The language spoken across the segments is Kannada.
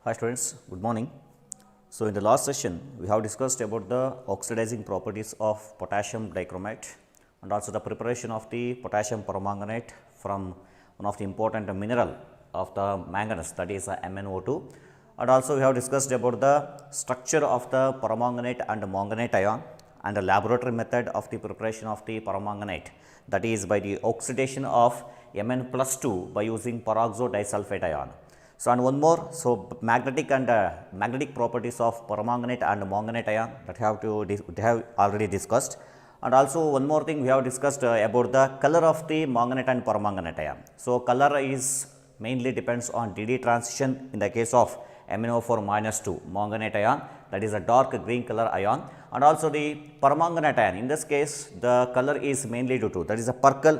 Hi students, good morning. So in the last session, we have discussed about the oxidizing properties of potassium dichromate and also the preparation of the potassium permanganate from one of the important mineral of the manganese, that is MnO2. And also we have discussed about the structure of the permanganate and manganate ion and the laboratory method of the preparation of the permanganate, that is by the oxidation of Mn+2 by using peroxo disulfide ion. So, and one more, so magnetic and magnetic properties of permanganate and manganate ion that have already discussed. And also one more thing we have discussed about the color of the manganate and permanganate ion. So, color is mainly depends on DD transition in the case of MnO4-2 manganate ion, that is a dark green color ion, and also the permanganate ion. In this case, the color is mainly due to, that is a purple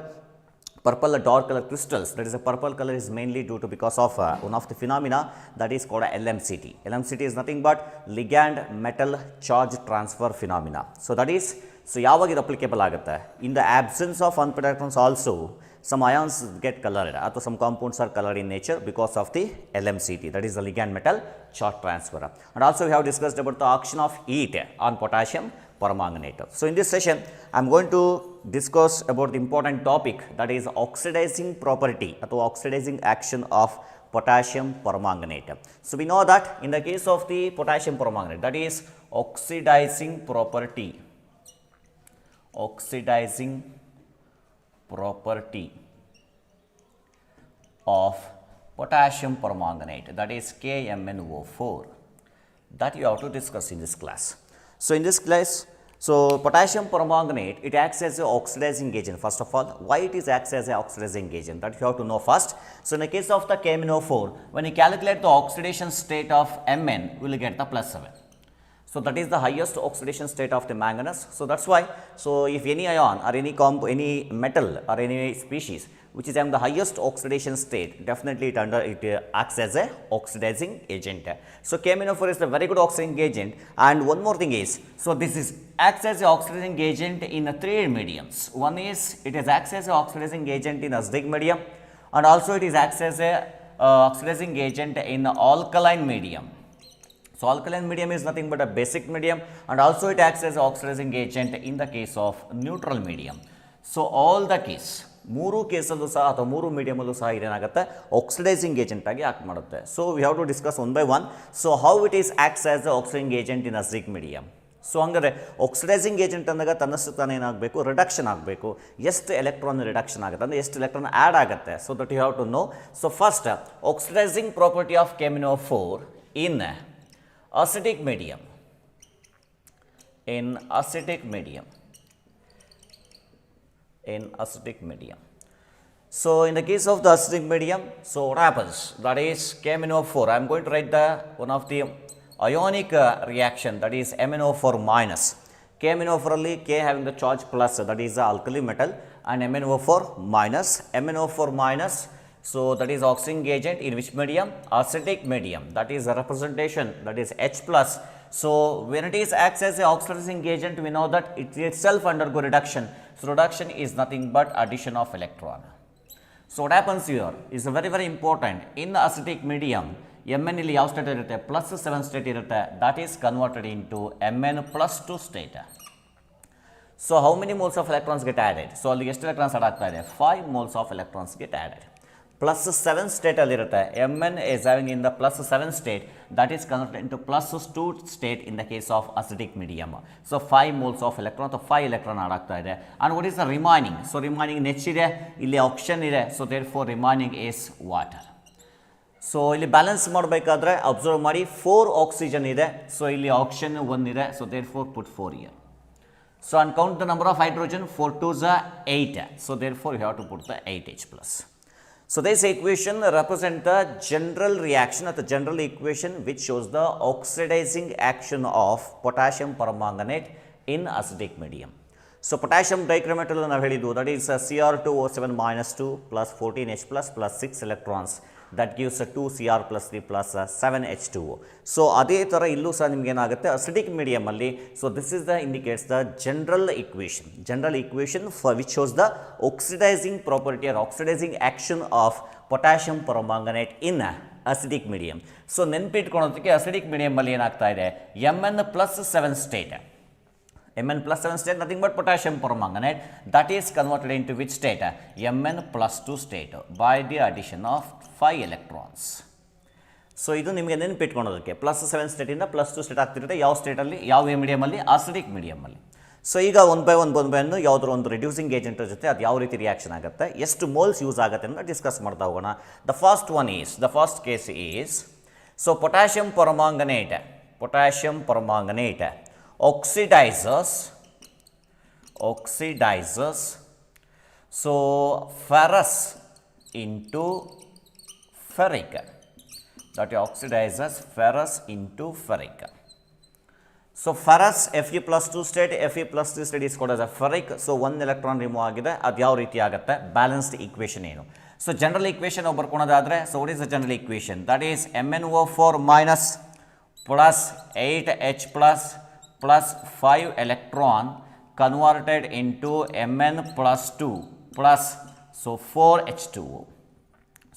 dark color crystals, that is a purple color is mainly due to because of one of the phenomena that is called LMCT. LMCT is nothing but ligand metal charge transfer phenomena. So that is, so yavag it applicable agutte in the absence of unpaired electrons also some ions get colored or some compounds are colored in nature because of the LMCT, that is the ligand metal charge transfer. And also we have discussed about the action of heat on potassium permanganate. So in this session I am going to discuss about the important topic, that is oxidizing property or oxidizing action of potassium permanganate. So we know that in the case of the potassium permanganate, that is oxidizing property of potassium permanganate, that is KMnO4, that you have to discuss in this class. So in this class, so potassium permanganate, it acts as an oxidizing agent. First of all, why it is acts as an oxidizing agent, that you have to know first. So in the case of the KMnO4, when you calculate the oxidation state of Mn, we will get the +7. So that is the highest oxidation state of the manganese. So that's why, so if any ion or any metal or any species which is having the highest oxidation state, definitely it acts as a oxidizing agent. So KMnO4 is a very good oxidizing agent. And one more thing is, so this is acts as a oxidizing agent in three mediums. One is it is acts as a oxidizing agent in acidic medium, and also it is acts as a oxidizing agent in alkaline medium. So alkaline medium is nothing but a basic medium, and also it acts as an oxidizing agent in the case of neutral medium. So all the case, ಮೂರು ಕೇಸಲ್ಲೂ ಸಹ ಅಥವಾ ಮೂರು ಮೀಡಿಯಮಲ್ಲೂ ಸಹ ಇದೇನಾಗುತ್ತೆ ಆಕ್ಸಿಡೈಸಿಂಗ್ ಏಜೆಂಟ್ ಆಗಿ ಆಕ್ಟ್ ಮಾಡುತ್ತೆ. So we have to discuss one by one. So how it is acts as a oxidizing agent in acidic medium. So ಹಂಗಾರೆ ಆಕ್ಸಿಡೈಸಿಂಗ್ ಏಜೆಂಟ್ ಅಂದಾಗ ತನ್ನಷ್ಟು ತಾನೇ ಏನಾಗಬೇಕು, ರಿಡಕ್ಷನ್ ಆಗಬೇಕು. ಎಷ್ಟು ಎಲೆಕ್ಟ್ರಾನ್ ರಿಡಕ್ಷನ್ ಆಗುತ್ತೆ ಅಂದರೆ ಎಷ್ಟು ಎಲೆಕ್ಟ್ರಾನ್ ಆ್ಯಡ್ ಆಗುತ್ತೆ. So that you have to know. So first oxidizing property of KMnO4 in acidic medium. In acidic medium. So in the case of the acidic medium, so what happens, that is KMnO4, I am going to write the one of the ionic reaction, that is MnO4 minus. KMnO4 ಅಲ್ಲಿ K having the charge plus, that is the alkali metal, and MnO4 minus. MnO4 minus, so that is oxidizing agent in which medium? Acidic medium. That is a representation, that is H plus. So when it is acts as a oxidizing agent, we know that it itself undergo reduction. So reduction is nothing but addition of electron. So what happens here is very very important. In the acidic medium, Mn ಇಲ್ಲಿ ಯಾವ ಸ್ಟೇಟ್ ಇರುತ್ತೆ, +7 ಸ್ಟೇಟ್ ಇರುತ್ತೆ, that is converted into Mn+2 state. So how many moles of electrons get added? So ಅಲ್ಲಿ ಎಷ್ಟು electrons add ಆಗ್ತಾ ಇದೆ? 5 moles of electrons get added. +7 state ಅಲ್ಲಿ ಇರುತ್ತೆ. Mn is having in the +7 state, that is converted into +2 state in the case of acidic medium. So 5 moles of electron ಅಥವಾ 5 electron add ಆಗ್ತಾ ಇದೆ. And what is the remaining? So remaining H ಇದೆ, ಇಲ್ಲಿ oxygen ಇದೆ, so therefore remaining is water. So ಇಲ್ಲಿ ಬ್ಯಾಲೆನ್ಸ್ ಮಾಡಬೇಕಾದ್ರೆ ಅಬ್ಸರ್ವ್ ಮಾಡಿ 4 ಆಕ್ಸಿಜನ್ ಇದೆ, ಸೊ ಇಲ್ಲಿ ಆಕ್ಸಿಜನ್ 1 ಇದೆ, so therefore put 4 here. So and count the number of hydrogen, 4 2s are 8, so therefore you have to put the 8H plus. So this equation represents the general reaction or the general equation which shows the oxidizing action of potassium permanganate in acidic medium. So potassium dichromate ಅಲ್ಲಿ ನಾವು ಹೇಳಿದ್ದು that is Cr2O7 -2 plus 14H plus 6 electrons that gives 2Cr plus 3 plus 7H2O. So ಅದೇ ಥರ ಇಲ್ಲೂ ಸಹ ನಿಮ್ಗೆ ಏನಾಗುತ್ತೆ ಅಸಿಡಿಕ್ ಮೀಡಿಯಮಲ್ಲಿ. So this is the indicates the general equation for which shows the oxidising property or oxidising action of potassium permanganate in acidic medium. So ನೆನ್ಪಿಟ್ಕೊಳ್ಳೋದಕ್ಕೆ ಅಸಿಡಿಕ್ ಮೀಡಿಯಮಲ್ಲಿ ಏನಾಗ್ತಾ ಇದೆ Mn+7 state. Mn+7 state nothing but potassium permanganate that is converted into which state? Mn+2 state by the addition of 5 electrons. So ಇದು ನಿಮಗೆ ನೆನಪಿಟ್ಕೊಳ್ಳೋದಕ್ಕೆ +7 ಸ್ಟೇಟಿಂದ +2 ಸ್ಟೇಟ್ ಆಗ್ತಿರುತ್ತೆ ಯಾವ ಸ್ಟೇಟಲ್ಲಿ, ಯಾವ ಮೀಡಿಯಮಲ್ಲಿ, ಆಸಿಡಿಕ್ ಮೀಡಿಯಮಲ್ಲಿ. ಸೊ ಈಗ ಒನ್ ಬೈ ಒನ್ ಯಾವುದೋ ಒಂದು ರಿಡ್ಯೂಸಿಂಗ್ ಏಜೆಂಟ್ ಜೊತೆ ಅದು ಯಾವ ರೀತಿ ರಿಯಾಕ್ಷನ್ ಆಗುತ್ತೆ, ಎಷ್ಟು ಮೋಲ್ಸ್ ಯೂಸ್ ಆಗುತ್ತೆ ಅಂತ ಡಿಸ್ಕಸ್ ಮಾಡ್ತಾ ಹೋಗೋಣ. The first case is so potassium ಪರಮಾಂಗನೇಟ್ oxidizes so ferrous into ferric, that oxidizes ferrous into ferric. So ferrous Fe+2 state, Fe+3 state is called as a ferric. so 1 electron remove ಆಗಿದೆ, ಅದು ಯಾವ ರೀತಿ ಆಗುತ್ತೆ, ಬ್ಯಾಲೆನ್ಸ್ಡ್ ಈಕ್ವೇಷನ್ ಏನು. ಸೊ ಜನರಲ್ ಈಕ್ವೇಷನ್ ಬರ್ಕೊಳೋದಾದ್ರೆ, so what is the general equation, that is MnO4- plus 8H plus 5 electron converted into Mn+2 plus so 4H2O.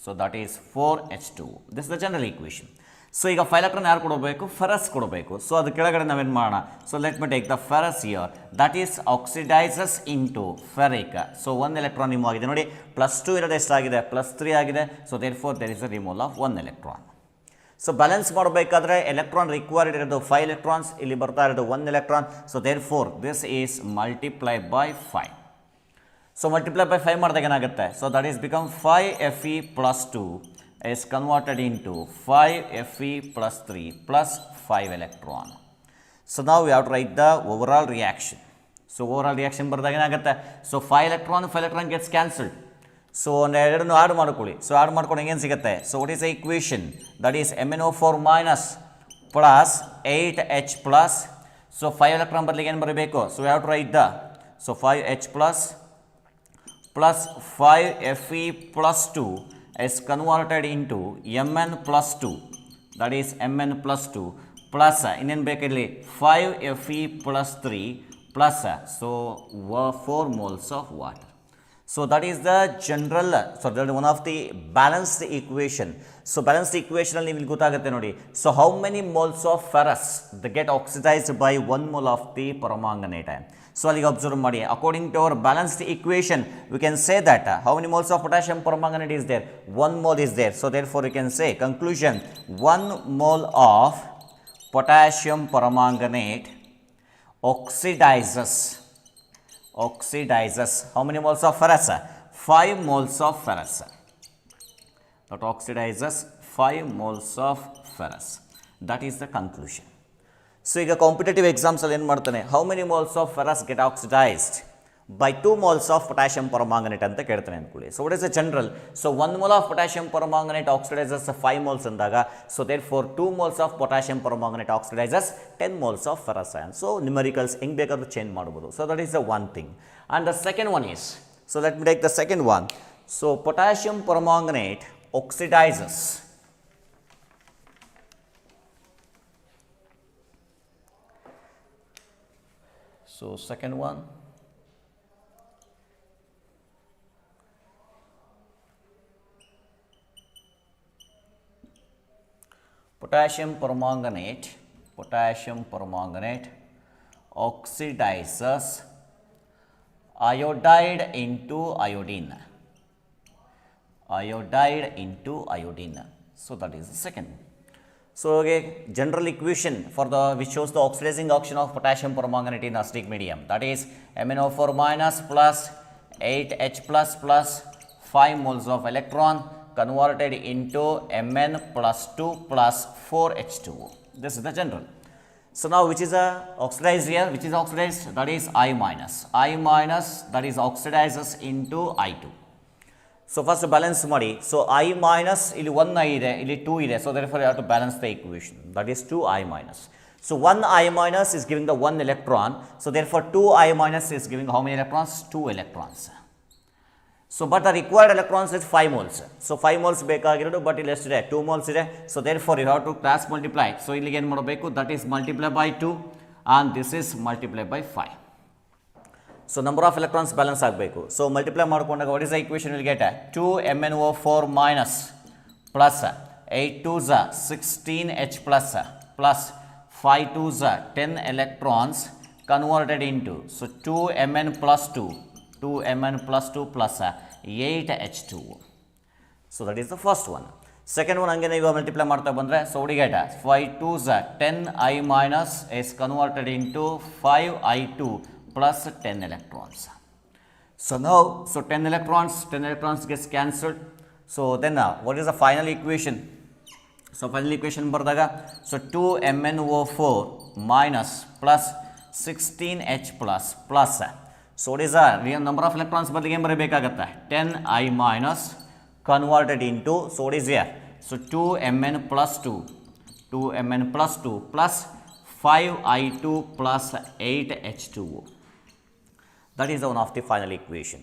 So that is 4H2O. This is the general equation. So ಈಗ 5 electron ಯಾರು ಕೊಡಬೇಕು, ಫೆರಸ್ ಕೊಡಬೇಕು. ಸೊ ಅದು ಕೆಳಗಡೆ ನಾವೇನು ಮಾಡೋಣ, so let me take the ferrous here, that is oxidizes into ferric. So 1 electron remove ಆಗಿದೆ ನೋಡಿ, +2 ಇರೋದು ಎಷ್ಟಾಗಿದೆ, +3 ಆಗಿದೆ. So therefore there is a removal of 1 electron. So balance ಮಾಡಬೇಕಾದ್ರೆ ಎಲೆಕ್ಟ್ರಾನ್ ರಿಕ್ವೈರ್ಡ್ ಇರೋದು 5 electrons, ಇಲ್ಲಿ ಬರ್ತಾ ಇರೋದು 1 electron. So therefore this is multiply by 5. So multiply by 5 ಮಾಡಿದಾಗ ಏನಾಗುತ್ತೆ, so that is become 5Fe+2 is converted into 5Fe+3 plus 5 electron. So now we have to write the overall reaction. So overall reaction ಬರ್ದಾಗ ಏನಾಗುತ್ತೆ, so 5 electron gets cancelled. So ಒಂದೆರಡನ್ನು ಆ್ಯಡ್ ಮಾಡ್ಕೊಳ್ಳಿ. ಸೊ ಆ್ಯಡ್ ಮಾಡ್ಕೊಂಡು ಏನು ಸಿಗುತ್ತೆ, so what is the equation, that is MnO4- plus 8H plus, so 5 electron ಬದಲಿಗೆ ಏನು ಬರಬೇಕು, so have to write the, so 5H plus 5Fe+2 is converted into Mn+2, that is Mn+2 plus ಇನ್ನೇನು ಬೇಕಿರಲಿ 5Fe+3 plus so 4 moles of water. So that is the general, so that is one of the balanced equation. So balanced equation ಅಲ್ಲಿ ನಿಮಗೆ ಗೊತ್ತಾಗುತ್ತೆ ನೋಡಿ. So how many moles of ferrous they get oxidized by 1 mole of the permanganate. So ಅಲ್ಲಿಗೆ observe ಮಾಡಿ, according to our balanced equation we can say that how many moles of potassium permanganate is there, 1 mole is there. So therefore we can say conclusion, 1 mole of potassium permanganate oxidizes how many moles of ferrous, 5 moles of ferrous. That oxidizes 5 moles of ferrous. That is the conclusion. So ಈಗ ಕಾಂಪಿಟೇಟಿವ್ ಎಕ್ಸಾಮ್ಸ್ ಅಲ್ಲಿ ಏನು ಮಾಡ್ತಾನೆ, how many moles of ferrous get oxidized by 2 moles of potassium permanganate ಅಂತ ಕೇಳ್ತಾನೆ ಅಂದ್ಕೊಳ್ಳಿ. So what is the general, so 1 mole of potassium permanganate oxidizes 5 moles ಅಂದಾಗ, so therefore 2 moles of potassium permanganate oxidizes 10 moles of ferrous ion. So numericals ಹೆಂಗೆ ಬೇಕಾದ್ರೂ ಚೇಂಜ್ ಮಾಡ್ಬೋದು. So that is the one thing. And the second one is, so let me take the second one. So potassium permanganate oxidizes so second one, potassium permanganate oxidizes iodide into iodine. So that is the second. So again, general equation for the which shows the oxidizing action of potassium permanganate in acidic medium, that is MnO4- plus 8H plus 5 moles of electron converted into Mn+2 plus 4H2O. This is the general. So now which is oxidized here, which is oxidized, that is I- that is oxidizes into I2. So first balance ಮಾಡಿ. ಸೊ I- ಇಲ್ಲಿ 1 ಇದೆ, ಇಲ್ಲಿ 2 ಇದೆ. So therefore you have to balance the equation, that is 2I-. So 1 I minus is giving the 1 electron. So therefore 2 I minus is giving how many electrons? 2 electrons. So but the required electrons is 5 moles. So 5 moles ಬೇಕಾಗಿರೋದು but ಇಲ್ಲಿ ಎಷ್ಟಿದೆ 2 moles ಇದೆ. So therefore you have to cross multiply. So ಇಲ್ಲಿಗೆ ಏನು ಮಾಡಬೇಕು, that is multiply by 2 and this is multiply by 5. So number of electrons balance ಆಗಬೇಕು. So multiply ಮಾಡಿಕೊಂಡಾಗ what is the equation will get? 2 MnO4 minus plus 8 2s 16H plus plus 5 2s 10 electrons converted into, so 2 Mn plus 2 Mn plus 2 plus 8 H2. So that is the first one. Second one hangene iva multiply ಮಾಡ್ತಾ ಬಂದ್ರೆ, so we get 5 2s 10 I minus is converted into 5 I2 plus 10 electrons. So now, so 10 electrons gets cancelled. So then what is the final equation? So final equation ಬರ್ದಾಗ, so 2 MnO4 minus plus 16H plus plus, so what is the real number of electrons ಬದಲಿಗೆ ಏನು ಬರಬೇಕಾಗತ್ತೆ, 10 I minus converted into, so what is here, so 2 Mn plus 2 Mn plus 2 plus 5 I2 plus 8 H2O. That is one of the final equation.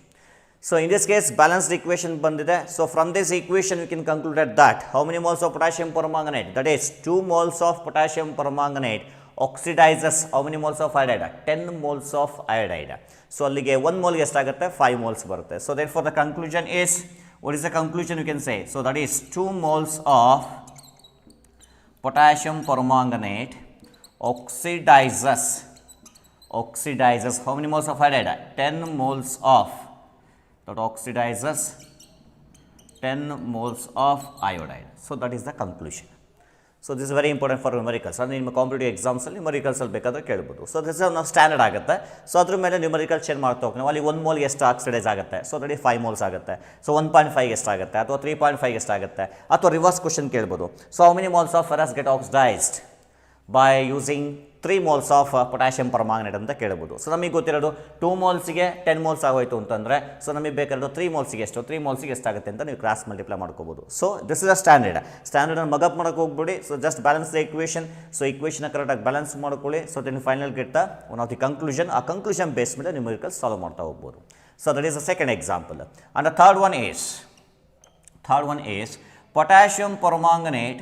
So in this case balanced equation bandide. So from this equation we can conclude that how many moles of potassium permanganate, that is 2 moles of potassium permanganate oxidizes how many moles of iodide, 10 moles of iodide. So allige 1 mole estagutte 5 moles barutte. So therefore the conclusion is, what is the conclusion you can say, so that is 2 moles of potassium permanganate oxidizes how many moles of iodide, 10 moles of, that oxidizes 10 moles of iodide. So that is the conclusion. So this is very important for numericals. ಅಂದರೆ ನಿಮ್ಮ ಕಾಂಪಿಟೇಟಿವ್ ಎಕ್ಸಾಮ್ಸಲ್ಲಿ ನ್ಯೂಮರಿಕಲ್ಸಲ್ಲಿ ಬೇಕಾದ್ರೆ ಕೇಳ್ಬೋದು. ಸೊ ದಿಸ್ ನಾವು ಸ್ಟ್ಯಾಂಡರ್ಡ್ ಆಗುತ್ತೆ. ಸೊ ಅದ್ರ ಮೇಲೆ ನ್ಯೂಮರಿಕಲ್ ಚೇಂಜ್ ಮಾಡ್ತಾ ಹೋಗ್ತೀವಿ. ನಾವು ಅಲ್ಲಿ 1 ಮೋಲ್ಗೆ ಎಷ್ಟು ಆಕ್ಸಿಡೈಸ್ ಆಗುತ್ತೆ, ಸೊ ದಟ್ 5 ಮೋಲ್ಸ್ ಆಗುತ್ತೆ. ಸೊ 1.5 ಎಷ್ಟಾಗುತ್ತೆ, ಅಥವಾ 3.5 ಎಷ್ಟಾಗುತ್ತೆ, ಅಥವಾ ರಿವರ್ಸ್ ಕ್ವಶನ್ ಕೇಳ್ಬೋದು. So how many moles of ferrous get oxidized by using 3 moles of potassium permanganate ಅಂತ ಕೇಳ್ಬೋದು. ಸೊ ನಮಗೆ ಗೊತ್ತಿರೋದು 2 ಮೋಲ್ಸಿಗೆ 10 moles ಆಗೋಯ್ತು ಅಂತಂದರೆ, ಸೊ ನಮಗೆ ಬೇಕಾಗಿರೋದು 3 ಮೋಲ್ಸಿಗೆ ಎಷ್ಟು, 3 ಮೋಲ್ಸಿಗೆ ಎಷ್ಟಾಗುತ್ತೆ ಅಂತ ನೀವು ಕ್ರಾಸ್ ಮಲ್ಟಿಪ್ಲೈ ಮಾಡ್ಕೋಬೋದು. So this is a standard mug up ಮಾಡೋಕೆ ಹೋಗ್ಬಿಡಿ. So just balance the equation. So equation ಕರೆಕ್ಟಾಗಿ ಬ್ಯಾಲೆನ್ಸ್ ಮಾಡ್ಕೊಳ್ಳಿ. So then final get the one of the conclusion. ಆ ಕನ್ಕ್ಲೂಷನ್ ಬೇಸ್ ಮೇಲೆ ನ್ಯೂಮರಿಕಲ್ ಸಾಲ್ವ್ ಮಾಡ್ತಾ ಹೋಗ್ಬೋದು. So that is the second example. And the third one is potassium permanganate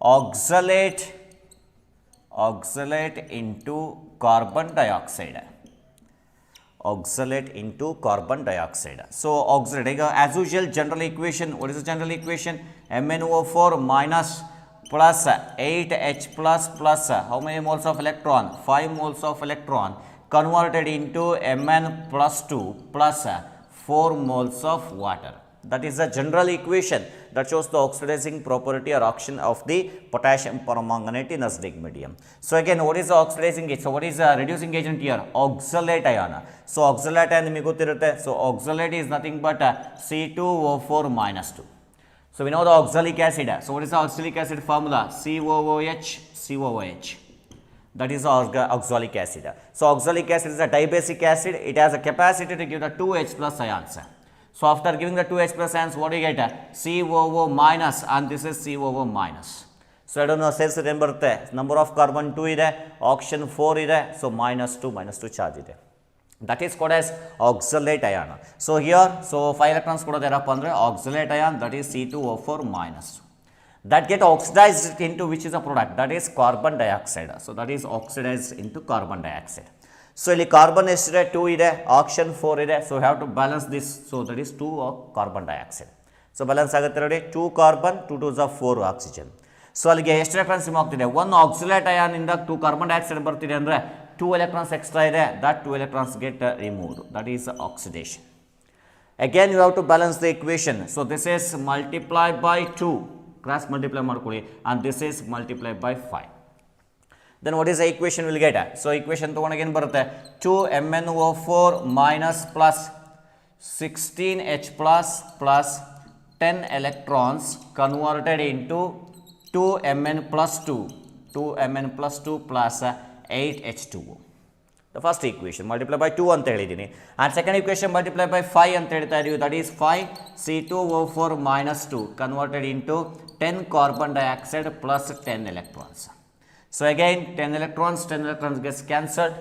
oxalate into carbon dioxide. So oxalate, as usual general equation, what is the general equation? MnO4 minus plus 8H plus plus how many moles of electron, 5 moles of electron converted into Mn plus 2 plus 4 moles of water. That is the general equation that shows the oxidizing property or action of the potassium permanganate in acidic medium. So again, what is the oxidizing agent? So what is the reducing agent here? Oxalate ion. So oxalate ion ನಿಮಗೆ ಗೊತ್ತಿರುತ್ತೆ. So oxalate is nothing but C2O4 minus 2. So we know the oxalic acid. So what is the oxalic acid formula? COOH. That is the oxalic acid. So oxalic acid is a dibasic acid. It has a capacity to give the 2H plus ions. So after giving the 2H plus ions, what do you get? COO minus, and this is COO minus. So I don't know, cells ಬರುತ್ತೆ. Number of carbon 2 ಇದೆ, oxygen 4 ಇದೆ, so minus 2 charge ಇದೆ. That is called as oxalate ion. So here, so 5 electrons ಕೊಡೋದೇನಪ್ಪ ಅಂದರೆ oxalate ion, that is C2O4 minus. That get oxidized into which is a product, that is carbon dioxide. So that is oxidized into carbon dioxide. So ಇಲ್ಲಿ ಕಾರ್ಬನ್ ಎಷ್ಟಿದೆ, 2 ಇದೆ, ಆಕ್ಸಿಜನ್ 4 ಇದೆ. So have to balance this. So that is 2 carbon dioxide. So balance ಆಗುತ್ತೆ ನೋಡಿ, 2 ಕಾರ್ಬನ್ 2 2s 4 ಆಕ್ಸಿಜನ್. ಸೊ ಅಲ್ಲಿಗೆ ಎಷ್ಟು ಎಲೆಕ್ಟ್ರಾನ್ಸ್ ರಿಮೂವ್ ಆಗ್ತಿದೆ, 1 ಆಕ್ಸಿಲೇಟ್ ಅಯಾನ್ ಇಂದ 2 ಕಾರ್ಬನ್ ಡೈಆಕ್ಸೈಡ್ ಬರ್ತಿದೆ ಅಂದರೆ 2 ಎಲೆಕ್ಟ್ರಾನ್ಸ್ ಎಕ್ಸ್ಟ್ರಾ ಇದೆ. That 2 electrons get removed. That is oxidation. Again you have to balance the equation. So this is multiply by 2, cross multiply ಮಾಡ್ಕೊಳ್ಳಿ, and this is multiply by 5. Then what is the equation we'll get? So equation ತಗೊಂಡು again ಬರುತ್ತೆ, 2 MnO4 minus plus 16H plus plus 10 electrons converted into 2 Mn plus 2 plus 8H2O. The first equation multiply by 2 ಅಂತ ಹೇಳಿದ್ದೀನಿ, and second equation multiply by 5 ಅಂತ ಹೇಳ್ತಾ ಇದೀವಿ. That is 5 C2O4 minus 2 converted into 10 carbon dioxide plus 10 electrons. So again 10 electrons gets cancelled.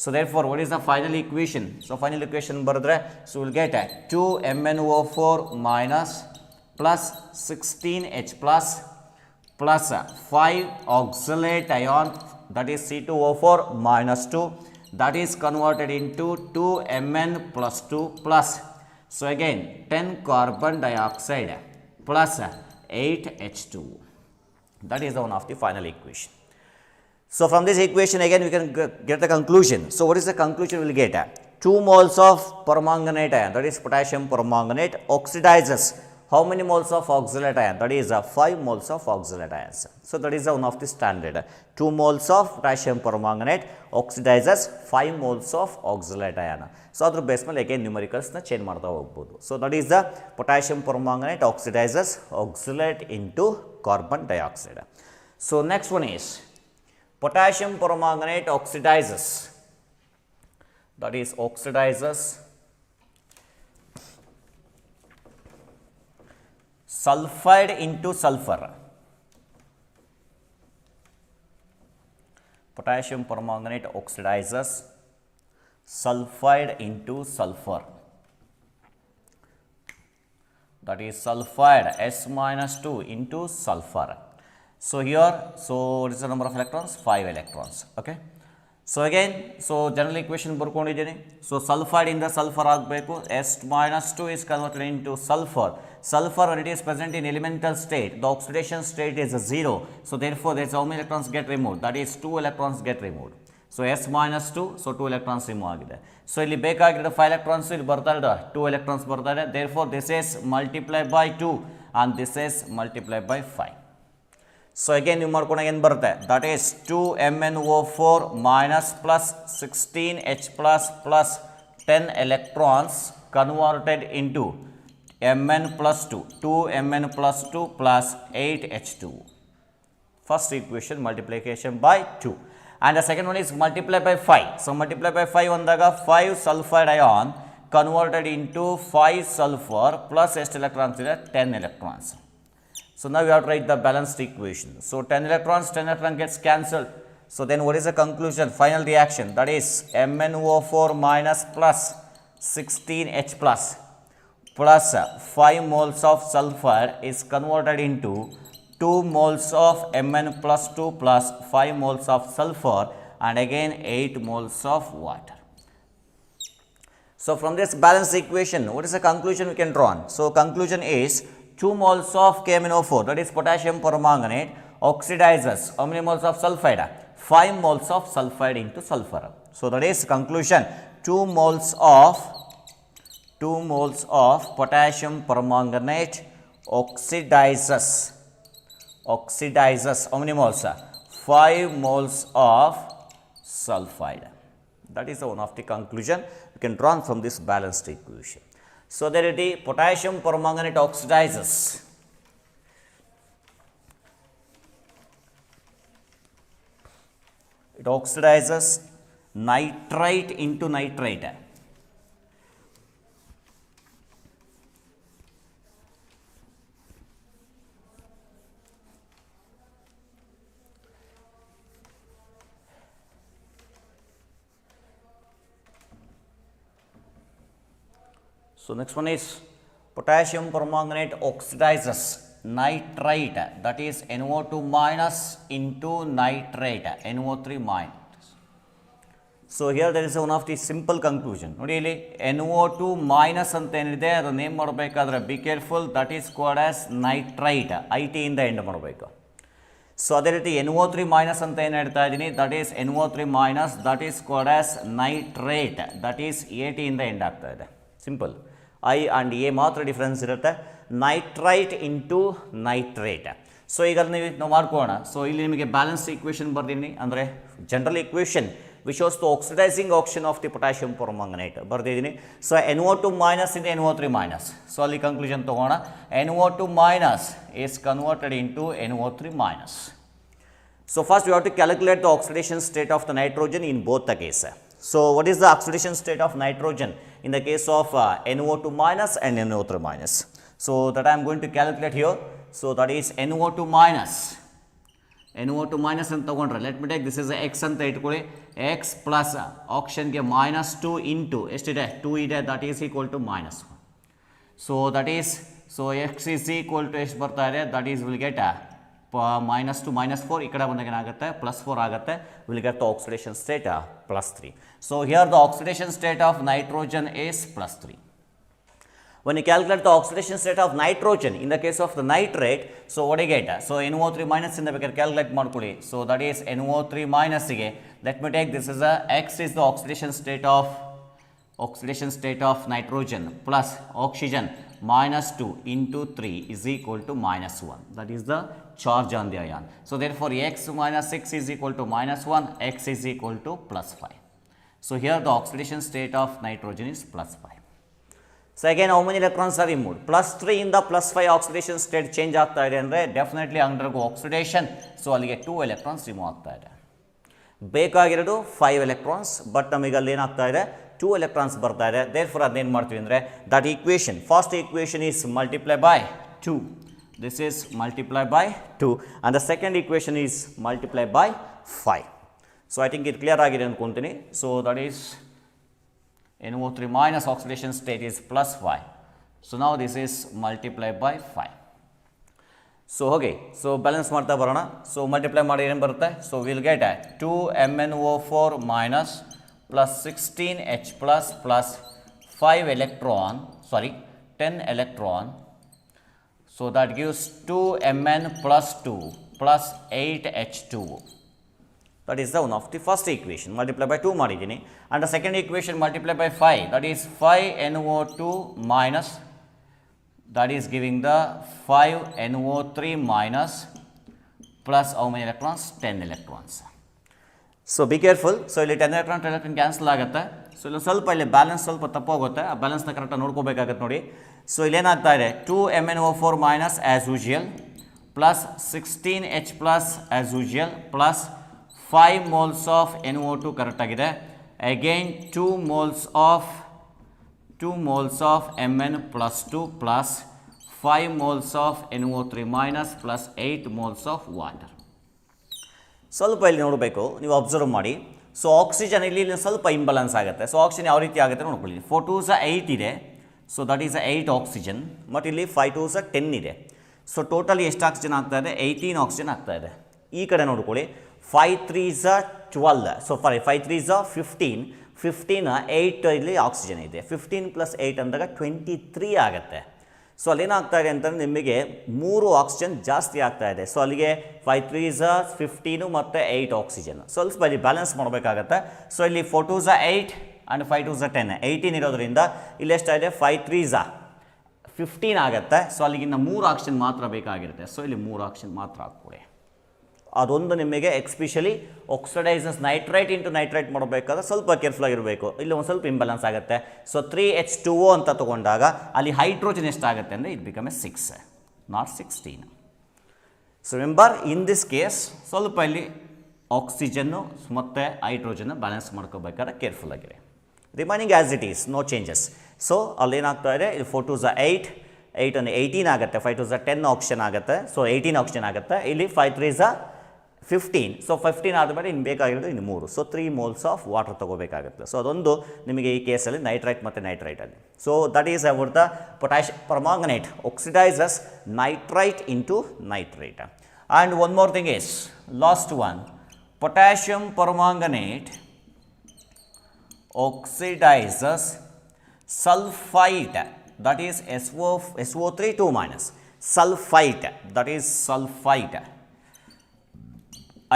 So therefore what is the final equation? So final equation bardre, so we'll get 2 MnO4 minus plus 16H plus 5 oxalate ion, that is C2O4 minus 2, that is converted into 2 Mn plus 2 plus, so again 10 carbon dioxide plus 8 H2. That is the one of the final equation. So from this equation again we can get the conclusion. So what is the conclusion we will get? 2 moles of permanganate ion, that is potassium permanganate, oxidizes how many moles of oxalate ion? That is 5 moles of oxalate ions. So that is one of the standard. 2 moles of potassium permanganate oxidizes 5 moles of oxalate ion. So adr base ಮೇಲೆ again numericals na change ಮಾಡ್ತಾ ಹೋಗಬಹುದು. So that is the potassium permanganate oxidizes oxalate into carbon dioxide. So next one is potassium permanganate oxidizes, that is oxidizes sulfide into sulfur. Potassium permanganate oxidizes sulfide into sulfur, that is sulfide S minus 2 into sulfur. So here, so what is the number of electrons? 5 electrons. Okay. So again, so general equation ಬರ್ಕೊಂಡಿದ್ದೀನಿ. So sulfide in the sulfur ಆಗಬೇಕು. S minus 2 is converted into sulfur. Sulfur when it is present in elemental state, the oxidation state is 0. So therefore, there is how many electrons get removed? That is 2 electrons get removed. So S minus 2, so 2 electrons remove ಆಗಿದೆ. So ಇಲ್ಲಿ ಬೇಕಾಗಿರೋ 5 electrons ಇಲ್ಲಿ ಬರ್ತಾ ಇದೆ, 2 electrons ಬರ್ತಾ ಇದೆ. Therefore, this is multiplied by 2 and this is multiplied by 5. So again you ಮಾಡ್ಕೊಂಡಾಗ ಏನು ಬರುತ್ತೆ? That is 2 MnO4 minus plus 16H plus 10 electrons converted into Mn plus 2, 2 Mn plus 2 plus 8 H2. First equation multiplication by 2. And the second one is multiply by 5. So multiply by 5 ಅಂದಾಗ 5 sulfide ion converted into 5 sulfur plus ಎಷ್ಟು electrons ಇದೆ? 10 electrons. So now we have to write the balanced equation. So 10 electrons gets cancelled. So then what is the conclusion? Final reaction, that is MnO4 minus plus 16H plus 5 moles of sulfur is converted into 2 moles of Mn plus 2 plus 5 moles of sulfur and again 8 moles of water. So from this balanced equation, what is the conclusion we can draw on? So conclusion is 2 moles of KMnO4, that is potassium permanganate, oxidizes how many moles of sulfide? 5 moles of sulfide into sulfur. So that is conclusion, 2 moles of potassium permanganate oxidizes how many moles? 5 moles of sulfide. That is one of the conclusion we can draw from this balanced equation. So there is the potassium permanganate oxidizes nitrite into nitrate. So next one is potassium permanganate oxidizes nitrite, that is NO2 minus into nitrate, NO3 minus. So here there is one of the simple conclusion. ನೋಡಿ ಇಲ್ಲಿ NO2 minus ಅಂತ ಏನಿದೆ ಅದು ನೇಮ್ ಮಾಡಬೇಕಾದ್ರೆ be careful, that is called as nitrite, IT ಇಂದ ಎಂಡ್ ಮಾಡಬೇಕು. ಸೊ ಅದೇ ರೀತಿ NO3 minus ಅಂತ ಏನು ಹೇಳ್ತಾ ಇದ್ದೀನಿ, that is NO3 minus, that is called as nitrate, that is AT ಇಂದ ಎಂಡ್ ಆಗ್ತಾ ಇದೆ. ಸಿಂಪಲ್, I and A ಮಾತ್ರ ಡಿಫ್ರೆನ್ಸ್ ಇರುತ್ತೆ, ನೈಟ್ರೈಟ್ ಇಂಟು ನೈಟ್ರೇಟ್. ಸೊ ಈಗ ನಾವು ಮಾಡ್ಕೋಣ. ಸೊ ಇಲ್ಲಿ ನಿಮಗೆ ಬ್ಯಾಲೆನ್ಸ್ ಈಕ್ವೇಷನ್ ಬರ್ದೀನಿ, ಅಂದರೆ general equation which was the oxidising action of the potassium permanganate ಬರ್ದಿದ್ದೀನಿ. ಸೊ NO2 ಮೈನಸ್ ಇಂದ NO3 ಮೈನಸ್. ಸೊ ಅಲ್ಲಿ ಕನ್ಕ್ಲೂಷನ್ ತೊಗೋಣ, NO2 minus is converted into NO3 minus. So first we have to calculate the oxidation state of the nitrogen in both the cases. So what is the oxidation state of nitrogen in the case of NO2 minus and NO3 minus? So that I am going to calculate here. So that is NO2 minus. NO2 minus ಅಂತ ತಗೊಂಡ್ರೆ let me take this is X ಅಂತ ಇಟ್ಕೊಳ್ಳಿ. ಎಕ್ಸ್ ಪ್ಲಸ್ ಆಪ್ಷನ್ಗೆ -2 ಇಂಟು ಎಷ್ಟಿದೆ 2 ಇದೆ, that is equal to -1. So that is x is equal to ಎಷ್ಟು ಬರ್ತಾ ಇದೆ, ದಟ್ ಈಸ್ ವಿಲ್ ಗೆಟ್ -2 -4 ಈ ಕಡೆ ಬಂದಾಗ ಏನಾಗುತ್ತೆ +4 ಆಗುತ್ತೆ. Will get the oxidation state +3. So here the oxidation state of nitrogen is +3. When you calculate the oxidation state of nitrogen in the case of the nitrate, so what do you get? So NO3 minus in the calculate ಮಾಡ್ಕೊಳ್ಳಿ. So that is NO3 minus ಗೆ let me take this is a X is the oxidation state of nitrogen plus oxygen -2 into 3 is equal to -1. That is the charge on the ion. So therefore X minus 6 is equal to -1, X is equal to +5. So here the oxidation state of nitrogen is +5. So again how many electrons are removed? +3 ಇಂದ +5 ಆಕ್ಸಿಡೇಷನ್ ಸ್ಟೇಟ್ ಚೇಂಜ್ ಆಗ್ತಾ ಇದೆ ಅಂದರೆ ಡೆಫಿನೆಟ್ಲಿ ಅಂಡರ್ಗೋ ಆಕ್ಸಿಡೇಷನ್. ಸೊ ಅಲ್ಲಿಗೆ 2 ಎಲೆಕ್ಟ್ರಾನ್ಸ್ ರಿಮೂವ್ ಆಗ್ತಾ ಇದೆ. ಬೇಕಾಗಿರೋದು 5 ಎಲೆಕ್ಟ್ರಾನ್ಸ್, ಬಟ್ ನಮಗೆ ಅಲ್ಲಿ ಏನಾಗ್ತಾ ಇದೆ 2 ಎಲೆಕ್ಟ್ರಾನ್ಸ್ ಬರ್ತಾ ಇದೆ. ದೇರ್ಫೋರ್ ಅದನ್ನೇನು ಮಾಡ್ತೀವಿ ಅಂದರೆ that equation first equation is multiply by 2. This is multiply by 2 and the second equation is multiply by 5. So I think ಇದು ಕ್ಲಿಯರ್ ಆಗಿದೆ ಅಂದ್ಕೊತೀನಿ. So that is NO3 minus oxidation state is +5. So now this is multiplied by 5. So okay, so balance ಮಾಡ್ತಾ ಬರೋಣ. So multiply ಮಾಡಿ ಏನು ಬರುತ್ತೆ? So we'll get 2MnO4 minus plus 16H plus 5 electron, sorry 10 electron. So that gives 2Mn plus 2 plus 8H2O. That is the one of the first equation. Multiply by 2 ಮಾಡಿದ್ದೀನಿ. And the second equation multiply by 5. That is 5NO2 minus, that is giving the 5NO3 minus plus how many electrons? 10 electrons. So be careful. So ಇಲ್ಲಿ 10 electron cancel ಆಗುತ್ತೆ. ಸೊ ಇಲ್ಲಿ ಸ್ವಲ್ಪ ಇಲ್ಲಿ ಬ್ಯಾಲೆನ್ಸ್ ಸ್ವಲ್ಪ ತಪ್ಪೋಗುತ್ತೆ. ಆ ಬ್ಯಾಲೆನ್ಸ್ನ ಕರೆಕ್ಟಾಗಿ ನೋಡ್ಕೋಬೇಕಾಗತ್ತೆ ನೋಡಿ. ಸೊ ಇಲ್ಲೇನಾಗ್ತಾ ಇದೆ 2MnO4 minus as usual plus 16H plus as usual plus 5 moles of NO2 correct ಆಗಿದೆ. Again 2 moles of Mn plus 2 plus 5 moles of NO3 minus plus 8 moles of water. ಸ್ವಲ್ಪ ಇಲ್ಲಿ ನೋಡಬೇಕು, ನೀವು ಅಬ್ಸರ್ವ್ ಮಾಡಿ. ಸೊ ಆಕ್ಸಿಜನ್ ಇಲ್ಲಿ ಸ್ವಲ್ಪ ಇಂಬ್ಯಾಲೆನ್ಸ್ ಆಗುತ್ತೆ. ಸೊ ಆಕ್ಸಿಜನ್ ಯಾವ ರೀತಿ ಆಗುತ್ತೆ ನೋಡ್ಕೊಳ್ಳಿ. 4 2s 8 ಇದೆ. So that is 8 oxygen. But ಇಲ್ಲಿ 5 2s 10 ಇದೆ. ಸೊ ಟೋಟಲಿ ಎಷ್ಟು ಆಕ್ಸಿಜನ್ ಆಗ್ತಾ ಇದೆ? 18 ಆಕ್ಸಿಜನ್ ಆಗ್ತಾ ಇದೆ. ಈ ಕಡೆ ನೋಡ್ಕೊಳ್ಳಿ 5 3s 12. So 5 3s 15. 15 8 ಇಲ್ಲಿ ಆಕ್ಸಿಜನ್ ಇದೆ. 15 + 8 ಅಂದಾಗ 23 ಆಗುತ್ತೆ. ಸೊ ಅಲ್ಲೇನಾಗ್ತಾ ಇದೆ ಅಂತಂದರೆ ನಿಮಗೆ 3 ಆಕ್ಸಿಜನ್ ಜಾಸ್ತಿ ಆಗ್ತಾ ಇದೆ. ಸೊ ಅಲ್ಲಿಗೆ 5 3s 15 ಮತ್ತು 8 ಆಕ್ಸಿಜನ್ ಸ್ವಲ್ಪ ಇಲ್ಲಿ ಬ್ಯಾಲೆನ್ಸ್ ಮಾಡಬೇಕಾಗತ್ತೆ. ಸೊ ಇಲ್ಲಿ 4 2s 8 ಆ್ಯಂಡ್ 5 2s 10 18 ಇರೋದ್ರಿಂದ ಇಲ್ಲಿ ಎಷ್ಟಾಗಿದೆ 5 3s 15 ಆಗುತ್ತೆ. ಸೊ ಅಲ್ಲಿಗಿನ್ನ 3 ಆಕ್ಸಿಜನ್ ಮಾತ್ರ ಬೇಕಾಗಿರುತ್ತೆ. ಸೊ ಇಲ್ಲಿ 3 ಆಕ್ಸಿಜನ್ ಮಾತ್ರ ಹಾಕ್ಕೊಡಿ. ಅದೊಂದು ನಿಮಗೆ especially oxidises nitrite into nitrite ಮಾಡಬೇಕಾದ್ರೆ ಸ್ವಲ್ಪ ಕೇರ್ಫುಲ್ ಆಗಿರಬೇಕು. ಇಲ್ಲಿ ಒಂದು ಸ್ವಲ್ಪ ಇಂಬ್ಯಾಲೆನ್ಸ್ ಆಗುತ್ತೆ. ಸೊ 3H2O ಅಂತ ತೊಗೊಂಡಾಗ ಅಲ್ಲಿ ಹೈಡ್ರೋಜನ್ ಎಷ್ಟಾಗುತ್ತೆ ಅಂದರೆ ಇದು become 6 not 16. So remember in this case ಸ್ವಲ್ಪ ಇಲ್ಲಿ ಆಕ್ಸಿಜನ್ನು ಮತ್ತು ಹೈಡ್ರೋಜನ್ನ ಬ್ಯಾಲೆನ್ಸ್ ಮಾಡ್ಕೋಬೇಕಾದ್ರೆ ಕೇರ್ಫುಲ್ ಆಗಿರಿ. Remaining as it is no changes. ಸೊ ಅಲ್ಲಿ ಏನಾಗ್ತಾ ಇದೆ ಇಲ್ಲಿ 4 2s 8 8 ಅಂದರೆ 18 ಆಗುತ್ತೆ. 5 2s 10 ಆಕ್ಸಿಜನ್ ಆಗುತ್ತೆ. ಸೊ 18 ಆಕ್ಸಿಜನ್ ಆಗುತ್ತೆ. ಇಲ್ಲಿ 5 3s 15. ಸೊ 15 ಆದಮೇಲೆ ಇನ್ನು ಬೇಕಾಗಿರೋದು ಇನ್ನು 3. ಸೊ 3 moles ಆಫ್ ವಾಟರ್ ತೊಗೋಬೇಕಾಗುತ್ತೆ. ಸೊ ಅದೊಂದು ನಿಮಗೆ ಈ ಕೇಸಲ್ಲಿ ನೈಟ್ರೈಟ್ ಮತ್ತು ನೈಟ್ರೈಟಲ್ಲಿ. So that is about the potassium permanganate oxidises nitrite into nitrite. And one more thing is last one, potassium permanganate oxidises sulphite, that is SO3 2 minus sulfite, that is sulfite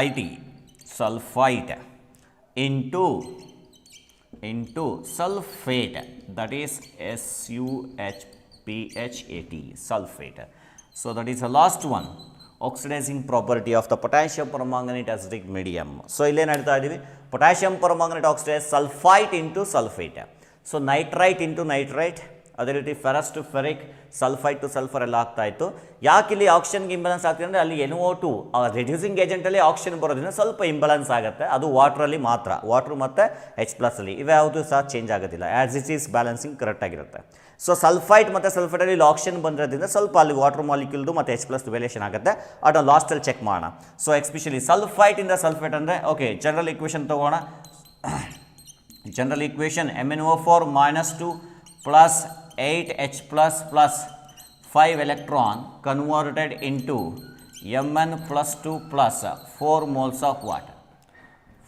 IT sulfite into sulfate, that is SUHPHAT sulfate. So that is the last one, oxidizing property of the potassium permanganate acidic medium. So ಇಲ್ಲಿ ಏನು ಹೇಳ್ತಾ ಇದ್ದೀವಿ, potassium permanganate oxidase sulfite into sulfate. So nitrite into nitrite ಅದೇ ರೀತಿ ferrous to ferric, sulphide to sulphur ಎಲ್ಲ ಆಗ್ತಾ ಇತ್ತು. ಯಾಕೆ ಇಲ್ಲಿ ಆಕ್ಸಿಜನ್ಗೆ ಇಂಬ್ಯಾಲೆನ್ಸ್ ಆಗ್ತಿದೆ ಅಂದರೆ ಅಲ್ಲಿ NO2 ರೆಡ್ಯೂಸಿಂಗ್ ಏಜೆಂಟಲ್ಲಿ ಆಕ್ಸಿಜನ್ ಬರೋದ್ರಿಂದ ಸ್ವಲ್ಪ ಇಂಬ್ಯಾಲೆನ್ಸ್ ಆಗುತ್ತೆ. ಅದು ವಾಟ್ರಲ್ಲಿ ಮಾತ್ರ, ವಾಟ್ರ್ ಮತ್ತು H+ಅಲ್ಲಿ ಇವ್ಯಾವುದು ಸಹ ಚೇಂಜ್ ಆಗೋದಿಲ್ಲ. ಆ್ಯಸ್ ಇಟ್ ಈಸ್ ಬ್ಯಾಲೆನ್ಸಿಂಗ್ ಕರೆಕ್ಟಾಗಿರುತ್ತೆ. ಸೊ ಸಲ್ಫೈಡ್ ಮತ್ತು ಸಲ್ಫೈಡಲ್ಲಿ ಇಲ್ಲಿ ಆಕ್ಸಿಜನ್ ಬಂದಿರೋದ್ರಿಂದ ಸ್ವಲ್ಪ ಅಲ್ಲಿ ವಾಟರ್ ಮಾಲಿಕ್ಯೂಲ್ದು ಮತ್ತು H+ ವೇರಿಯೇಷನ್ ಆಗುತ್ತೆ. ಅದನ್ನು ಲಾಸ್ಟಲ್ಲಿ ಚೆಕ್ ಮಾಡೋಣ. ಸೊ ಎಸ್ಪೆಷಲಿ ಸಲ್ಫೈಟಿಂದ ಸಲ್ಫೇಟ್ ಅಂದರೆ ಓಕೆ, ಜನರಲ್ ಇಕ್ವೇಷನ್ ತೊಗೋಣ. General equation MnO4 -2 plus 8H plus 5 electron converted into Mn+2 plus 4 moles of water.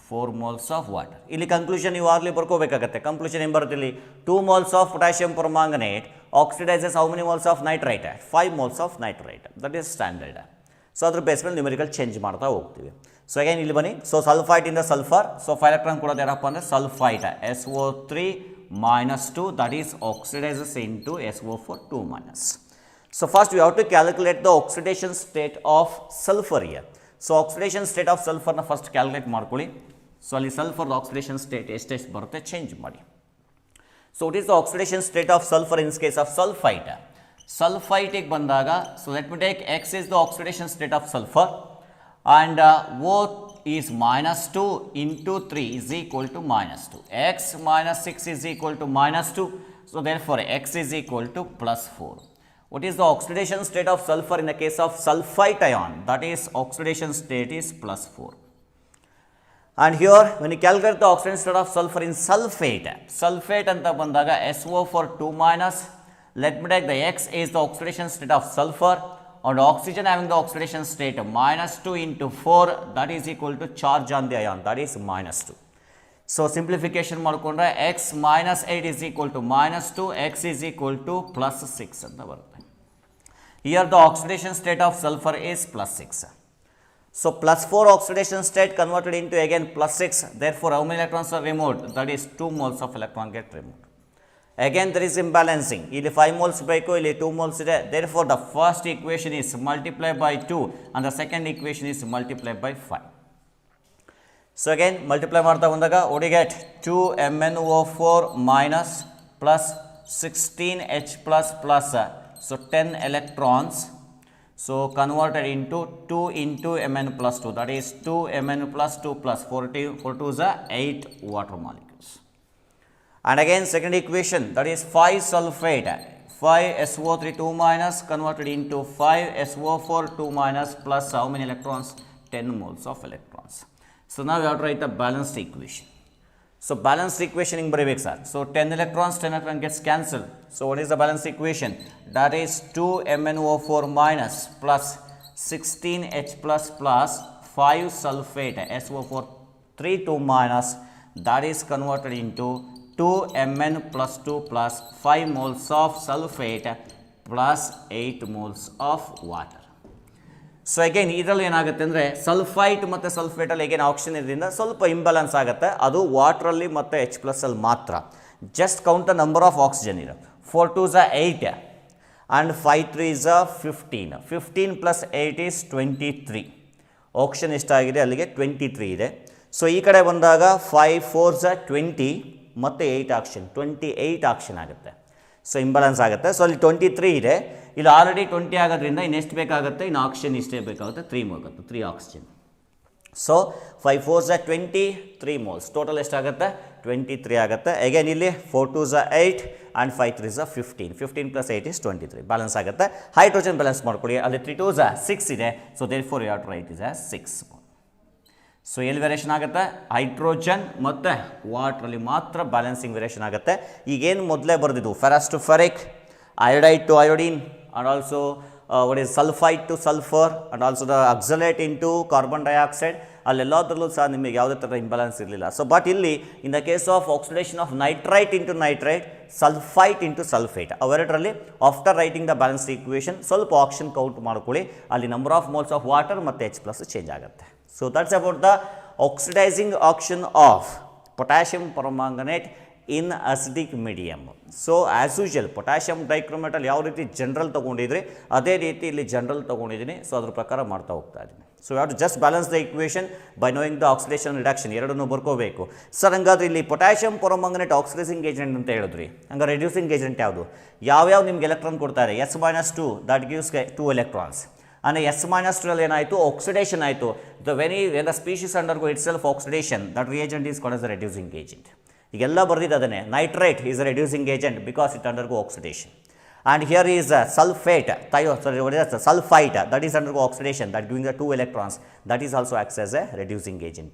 4 moles of water. ಇಲ್ಲಿ ಕನ್ಕ್ಲೂಷನ್ ನೀವು ಆಗಲಿ ಬರ್ಕೋಬೇಕಾಗತ್ತೆ. ಕನ್ಕ್ಲೂಷನ್ ಏನು ಬರುತ್ತೆ ಇಲ್ಲಿ? 2 moles of potassium permanganate oxidizes how many moles of nitrite? 5 moles of nitrite. That is standard. So ಅದ್ರ ಬೇಸ್ ಮೇಲೆ ನ್ಯೂಮರಿಕಲ್ ಚೇಂಜ್ ಮಾಡ್ತಾ ಹೋಗ್ತೀವಿ. ಸೊ ಅಗೇನ್ ಇಲ್ಲಿ ಬನ್ನಿ. ಸೊ ಸಲ್ಫೈಟಿಂದ ಸಲ್ಫರ್, ಸೊ 5 electron ಕೊಡೋದು ಯಾರಪ್ಪ ಅಂದರೆ sulphite SO3 -2, that is oxidizes into SO4 2-. So first we have to calculate the oxidation state of sulfur here. So oxidation state of sulfur na first calculate ಮಾಡ್ಕೊಳ್ಳಿ. ಸೊ ಅಲ್ಲಿ ಸಲ್ಫರ್ ಆಕ್ಸಿಡೇಷನ್ ಸ್ಟೇಟ್ ಎಷ್ಟೆಷ್ಟು ಬರುತ್ತೆ ಚೇಂಜ್ ಮಾಡಿ. So it is the oxidation state of sulphur in case of sulphite. ಸಲ್ಫೈಟಿಗೆ ಬಂದಾಗ, so let me take X is the oxidation state of sulfur and O is -2 into 3 is equal to -2. X minus 6 is equal to -2. So therefore X is equal to +4. What is the oxidation state of sulfur in the case of sulfite ion? That is oxidation state is +4. And here when you calculate the oxidation state of sulfur in sulfate, sulfate anta bandaga SO4 2-. Let me take the X is the oxidation state of sulfur and oxygen having the oxidation state -2 into 4, that is equal to charge on the ion, that is -2. So simplification ಮಾಡ್ಕೊಂಡ್ರೆ X -8 is equal to -2, X is equal to +6 ಅಂತ ಬರುತ್ತೆ. Here the oxidation state of sulfur is +6. So +4 oxidation state converted into again +6, therefore how many electrons are removed? That is 2 moles of electron get removed. Again there is imbalancing. ಇಲ್ಲಿ 5 moles ಬೇಕು, ಇಲ್ಲಿ 2 moles ಇದೆ. Therefore the first equation is multiplied by 2 and the second equation is multiplied by 5. So again multiply ಮಾಡ್ತಾ ಬಂದಾಗ what do you get? 2 MnO4 minus plus 16H plus so 10 electrons, so converted into 2 into Mn+2, that is 2 Mn+2 plus 4 2 is 8 water molecules. And again second equation, that is 5 sulfate, 5 SO3 2- converted into 5 SO4 2- plus how many electrons? 10 moles of electrons. So now we have to write the balanced equation. So balanced equation in ಬರೀಬೇಕು sir. So 10 electrons gets cancelled. So what is the balanced equation? That is 2 MnO4 minus plus 16H plus 5 sulfate SO4 3 2-, that is converted into 2 Mn+2 plus 5 moles of sulfate plus 8 moles of water. So again ಇದರಲ್ಲಿ ಏನಾಗುತ್ತೆ ಅಂದರೆ ಸಲ್ಫೈಟ್ ಮತ್ತು ಸಲ್ಫೇಟಲ್ಲಿ ಅಗೇನ್ ಆಕ್ಸಿಜನ್ ಇರೋದ್ರಿಂದ ಸ್ವಲ್ಪ ಇಂಬ್ಯಾಲೆನ್ಸ್ ಆಗುತ್ತೆ. ಅದು ವಾಟ್ರಲ್ಲಿ ಮತ್ತು H+ ಅಲ್ಲಿ ಮಾತ್ರ. Just count the number of oxygen ಇದೆ. 4 2 is 8 and 5 3 is 15. 15 plus 8 is 23. Oxygen ಎಷ್ಟಾಗಿದೆ ಅಲ್ಲಿಗೆ 23 ಇದೆ. ಸೊ ಈ ಕಡೆ ಬಂದಾಗ 5 4 is 20 ಮತ್ತು 8 ಆಕ್ಸಿಜನ್ 28 ಆಕ್ಸಿಜನ್ ಆಗುತ್ತೆ. ಸೊ ಇಂಬ್ಯಾಲೆನ್ಸ್ ಆಗುತ್ತೆ. ಸೊ ಅಲ್ಲಿ 23 ಇದೆ, ಇಲ್ಲಿ ಆಲ್ರೆಡಿ 20 ಆಗೋದ್ರಿಂದ ಇನ್ನೆಷ್ಟು ಬೇಕಾಗುತ್ತೆ? ಇನ್ನು ಆಕ್ಸಿಜನ್ ಇಷ್ಟೇ ಬೇಕಾಗುತ್ತೆ, 3 ಆಗುತ್ತೆ, 3 oxygen. So 5 4 is 20, 3 moles, total ಎಷ್ಟಾಗುತ್ತೆ? 23 ಆಗುತ್ತೆ. ಅಗೇನ್ ಇಲ್ಲಿ 4 2 is 8 and 5 3 is 15. 15 plus 8 is 23. Balance ಆಗುತ್ತೆ. ಹೈಡ್ರೋಜನ್ ಬ್ಯಾಲೆನ್ಸ್ ಮಾಡ್ಕೊಳ್ಳಿ, ಅಲ್ಲಿ 3 2 is 6 ಇದೆ. So therefore you have to write is 6. So ಎಲ್ಲಿ ವೇರಿಯೇಷನ್ ಆಗುತ್ತೆ? ಹೈಡ್ರೋಜನ್ ಮತ್ತು ವಾಟ್ರಲ್ಲಿ ಮಾತ್ರ ಬ್ಯಾಲೆನ್ಸಿಂಗ್ ವೇರಿಯೇಷನ್ ಆಗುತ್ತೆ. ಈಗೇನು ಮೊದಲೇ ಬರೆದಿದ್ದು ferrous to ferric, iodide to iodine, and also what is sulfite to sulfur, and also the oxalate into carbon dioxide, ಅಲ್ಲೆಲ್ಲದರಲ್ಲೂ ಸಹ ನಿಮಗೆ ಯಾವುದೇ ಥರ ಇಂಬ್ಯಾಲೆನ್ಸ್ ಇರಲಿಲ್ಲ. ಸೊ ಬಟ್ ಇಲ್ಲಿ in the case of oxidation of nitrite into nitrite, sulphite into sulphate, ಅವೆರಡರಲ್ಲಿ after writing the balanced equation ಸ್ವಲ್ಪ ಆಕ್ಸಿಜನ್ ಕೌಂಟ್ ಮಾಡ್ಕೊಳ್ಳಿ, ಅಲ್ಲಿ number of moles of water ಮತ್ತು H+ ಚೇಂಜ್ ಆಗುತ್ತೆ. So that's about the oxidising action of potassium permanganate in acidic medium. So as usual potassium ಡೈಕ್ರೋಮೇಟಲ್ಲಿ ಯಾವ ರೀತಿ ಜನರಲ್ ತೊಗೊಂಡಿದ್ರಿ ಅದೇ ರೀತಿ ಇಲ್ಲಿ ಜನರಲ್ ತೊಗೊಂಡಿದ್ದೀನಿ. ಸೊ ಅದ್ರ ಪ್ರಕಾರ ಮಾಡ್ತಾ ಹೋಗ್ತಾ ಇದ್ದೀನಿ. So you have to just balance the equation by knowing the oxidation reduction ಎರಡನ್ನೂ ಬರ್ಕೋಬೇಕು. ಸರ್ ಹಂಗಾದ್ರೆ ಇಲ್ಲಿ ಪೊಟ್ಯಾಷಿಯಂ ಪರಮಾಂಗನೇಟ್ ಆಕ್ಸಿಡೈಸಿಂಗ್ ಏಜೆಂಟ್ ಅಂತ ಹೇಳಿದ್ರಿ, ಹಂಗಾರೆ ರೆಡ್ಯೂಸಿಂಗ್ ಏಜೆಂಟ್ ಯಾವುದು? ಯಾವ್ಯಾವ ನಿಮ್ಗೆ ಎಲೆಕ್ಟ್ರಾನ್ ಕೊಡ್ತಾರೆ? S-2 that gives 2 electrons. ಅಂದರೆ S-2 ಏನಾಯಿತು? ಆಕ್ಸಿಡೇಷನ್ ಆಯಿತು. When the species undergo it self oxidation, that reagent is called as the reducing agent. ಈಗೆಲ್ಲ ಬರ್ದಿದ್ದು ಅದನ್ನೇ. Nitrate is a reducing agent because it undergo oxidation. And here is sulfate, sulfite, that is undergo oxidation, that giving the 2 electrons, that is also acts as a reducing agent.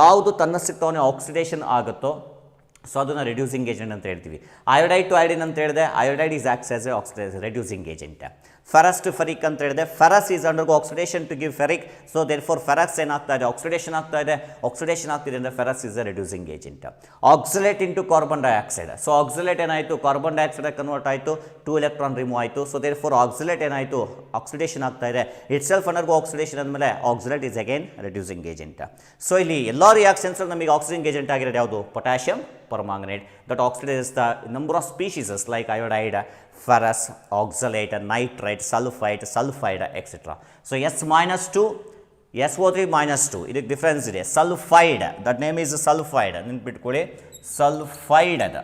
ಯಾವುದು ತನ್ನಷ್ಟಕ್ಕೆ ಆಕ್ಸಿಡೇಷನ್ ಆಗುತ್ತೋ ಸೊ ಅದನ್ನು ರೆಡ್ಯೂಸಿಂಗ್ ಏಜೆಂಟ್ ಅಂತ ಹೇಳ್ತೀವಿ. ಅಯೋಡೈಡ್ ಟು ಅಯೋಡಿನ್ ಅಂತ ಹೇಳಿದೆ, iodide is acts as a reducing agent. Ferrous to ferric ಅಂತ ಹೇಳಿದೆ, ferrous is undergo oxidation to give ferric, so therefore ferrous ಏನಾಗ್ತಾ ಇದೆ? ಆಕ್ಸಿಡೇಷನ್ ಆಗ್ತಾ ಇದೆ. ಆಕ್ಸಿಡೇಷನ್ ಆಗ್ತಿದೆ ಅಂದರೆ ferrous is a reducing agent. Oxalate into carbon dioxide, so oxalate ಏನಾಯಿತು? ಕಾರ್ಬನ್ ಡೈಆಕ್ಸೈಡ್ ಕನ್ವರ್ಟ್ ಆಯಿತು, 2 electron ರಿಮೂವ್ ಆಯಿತು. ಸೊ ದೇರ್ ಫಾರ್ ಆಕ್ಸಿಲೇಟ್ ಏನಾಯಿತು? ಆಕ್ಸಿಡೇಷನ್ ಆಗ್ತಾ ಇದೆ. ಇಟ್ ಸೆಲ್ಫ್ ಅಂಡರ್ಗೋ ಆಕ್ಸಿಡೇಷನ್ ಅಂದಮೇಲೆ oxalate is again reducing agent. So ಇಲ್ಲಿ ಎಲ್ಲ ರಿಯಾಕ್ಷನ್ಸ್ ನಮಗೆ ಆಕ್ಸಿಡಿಂಗ್ ಏಜೆಂಟ್ ಆಗಿರೋದು ಯಾವುದು? Potassium permanganate that oxidizes the number of species like iodide, ferrous, oxalate, nitrate, sulfite, sulfide, etc. So S-2, SO3 -2 ಇದಕ್ಕೆ ಡಿಫರೆನ್ಸ್ ಇದೆ. Sulphide, that name is sulphide, ನೆನ್ಪಿಟ್ಕೊಳ್ಳಿ. Sulphide,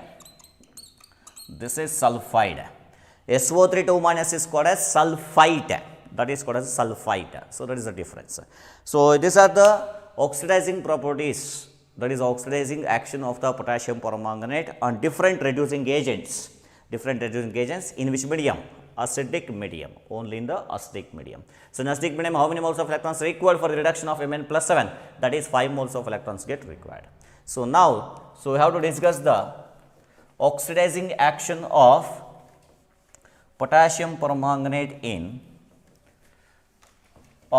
this is sulphide. SO3 2- is called as sulfite, that is called as sulfite. So that is the difference. So these are the oxidizing properties, that is oxidizing action of the potassium permanganate on different reducing agents. Different reducing agents in which medium? Acidic medium, only in the acidic medium. So in acidic medium, how many moles of electrons are required for the reduction of Mn+7? That is 5 moles of electrons get required. So now, we have to discuss the oxidizing action of potassium permanganate in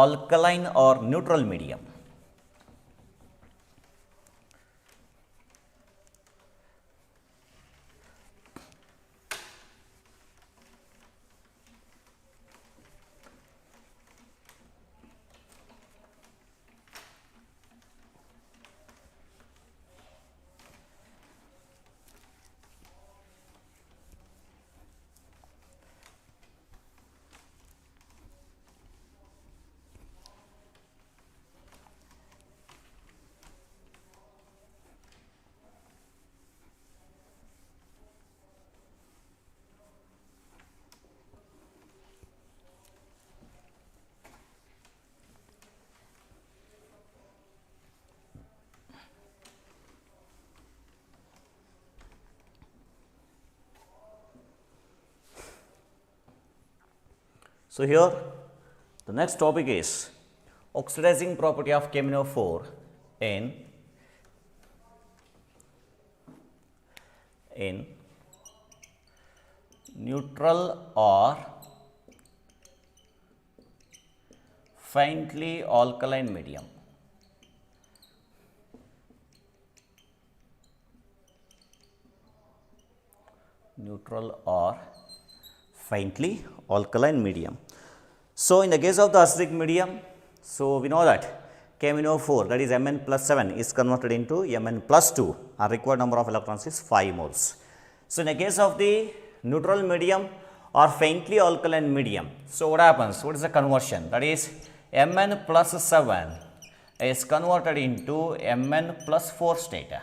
alkaline or neutral medium. So here the next topic is oxidizing property of KMnO4 in neutral or faintly alkaline medium. Neutral or faintly alkaline medium. So in the case of the acidic medium, so we know that KMnO4, that is Mn+7, is converted into Mn+2, and required number of electrons is 5 moles. So in the case of the neutral medium or faintly alkaline medium, so what happens? What is the conversion? That is Mn+7 is converted into Mn+4 state.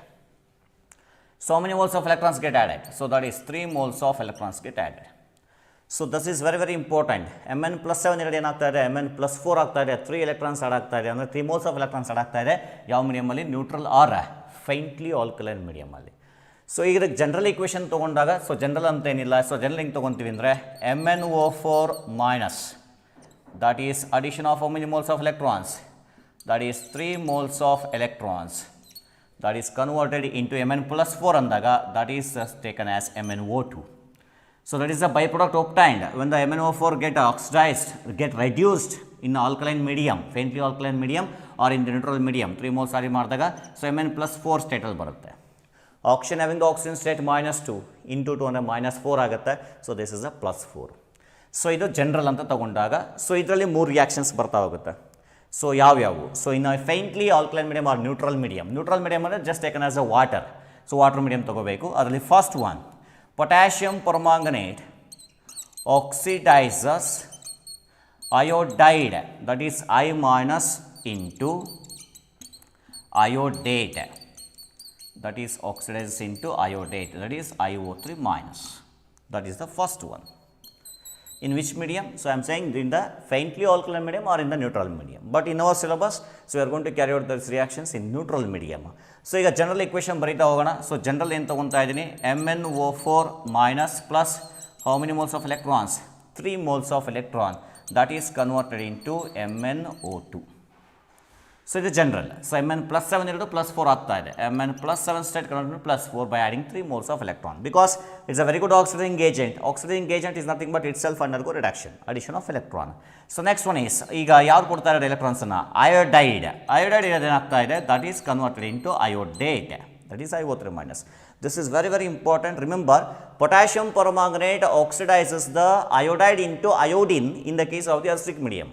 So how many moles of electrons get added? So that is 3 moles of electrons get added. So this is very very important. Mn+7 ಎರಡು ಏನಾಗ್ತಾ ಇದೆ? Mn+4 ಆಗ್ತಾ ಇದೆ. 3 electrons ಆಡ್ ಆಗ್ತಾ ಇದೆ, ಅಂದರೆ 3 moles of electrons ಆಡ್ ಆಗ್ತಾ ಇದೆ. ಯಾವ ಮೀಡಿಯಮಲ್ಲಿ? ನ್ಯೂಟ್ರಲ್ ಆರ್ ಫೈಂಟ್ಲಿ ಆಲ್ಕಲೈನ್ ಮೀಡಿಯಮಲ್ಲಿ. ಸೊ ಈಗ ಜನರಲ್ ಈಕ್ವೇಷನ್ ತೊಗೊಂಡಾಗ, ಸೊ ಜನರಲ್ ಅಂತ ಏನಿಲ್ಲ, ಸೊ ಜನರಲ್ ಹಿಂಗೆ ತೊಗೊತೀವಿ ಅಂದರೆ MnO4- that is addition of how many moles of electrons? That is 3 moles of electrons, that is converted into Mn+4 ಅಂದಾಗ that is taken as MnO2. So that is the byproduct obtained when the MnO4 get oxidized, get reduced in alkaline medium, faintly alkaline medium or in the neutral medium. 3 moles ಆಡಿ ಮಾಡಿದಾಗ so Mn+4 state ಅಲ್ಲಿ ಬರುತ್ತೆ. Oxygen having the oxygen state -2 into 2 ಅಂದರೆ -4 ಆಗುತ್ತೆ. So this is a +4. So ಇದು ಜನರಲ್ ಅಂತ ತಗೊಂಡಾಗ, ಸೊ ಇದರಲ್ಲಿ 3 ರಿಯಾಕ್ಷನ್ಸ್ ಬರ್ತಾ ಹೋಗುತ್ತೆ. ಸೊ ಯಾವ್ಯಾವು? ಸೊ ಇನ್ನು faintly alkaline medium or neutral medium. Neutral medium ಅಂದರೆ just taken as a water. So water medium ತಗೋಬೇಕು. ಅದರಲ್ಲಿ first one potassium permanganate oxidizes iodide, that is I minus into iodate, that is oxidizes into iodate, that is IO3 minus. That is the first one. In which medium? So, I am saying in the faintly alkaline medium or in the neutral medium. But in our syllabus, so we are going to carry out these reactions in neutral medium. So, ಈಗ general equation ಬರೀತಾ ಹೋಗೋಣ. So, general ಏನು ತಗೊಂತಾ ಇದ್ದೀನಿ, MnO4 minus plus how many moles of electrons? 3 moles of electron, that is converted into MnO2. So, ಇದು general. So, Mn plus 7 ಇರೋದು plus 4 ಆಗ್ತಾ ಇದೆ. Mn plus 7 state converted to plus 4 by adding 3 moles of electron, because it's a very good oxidizing agent. Oxidizing agent is nothing but itself undergo reduction, addition of electron. So, next one is, ಈಗ ಯಾರು ಕೊಡ್ತಾ ಇರೋದು electrons ಅನ್ನ? Iodide. Iodide ಏನಾಗ್ತಾ ಇದೆ? That is converted into iodate, that is IO3 minus. This is very, very important. Remember, potassium permanganate oxidizes the iodide into iodine in the case of the acidic medium.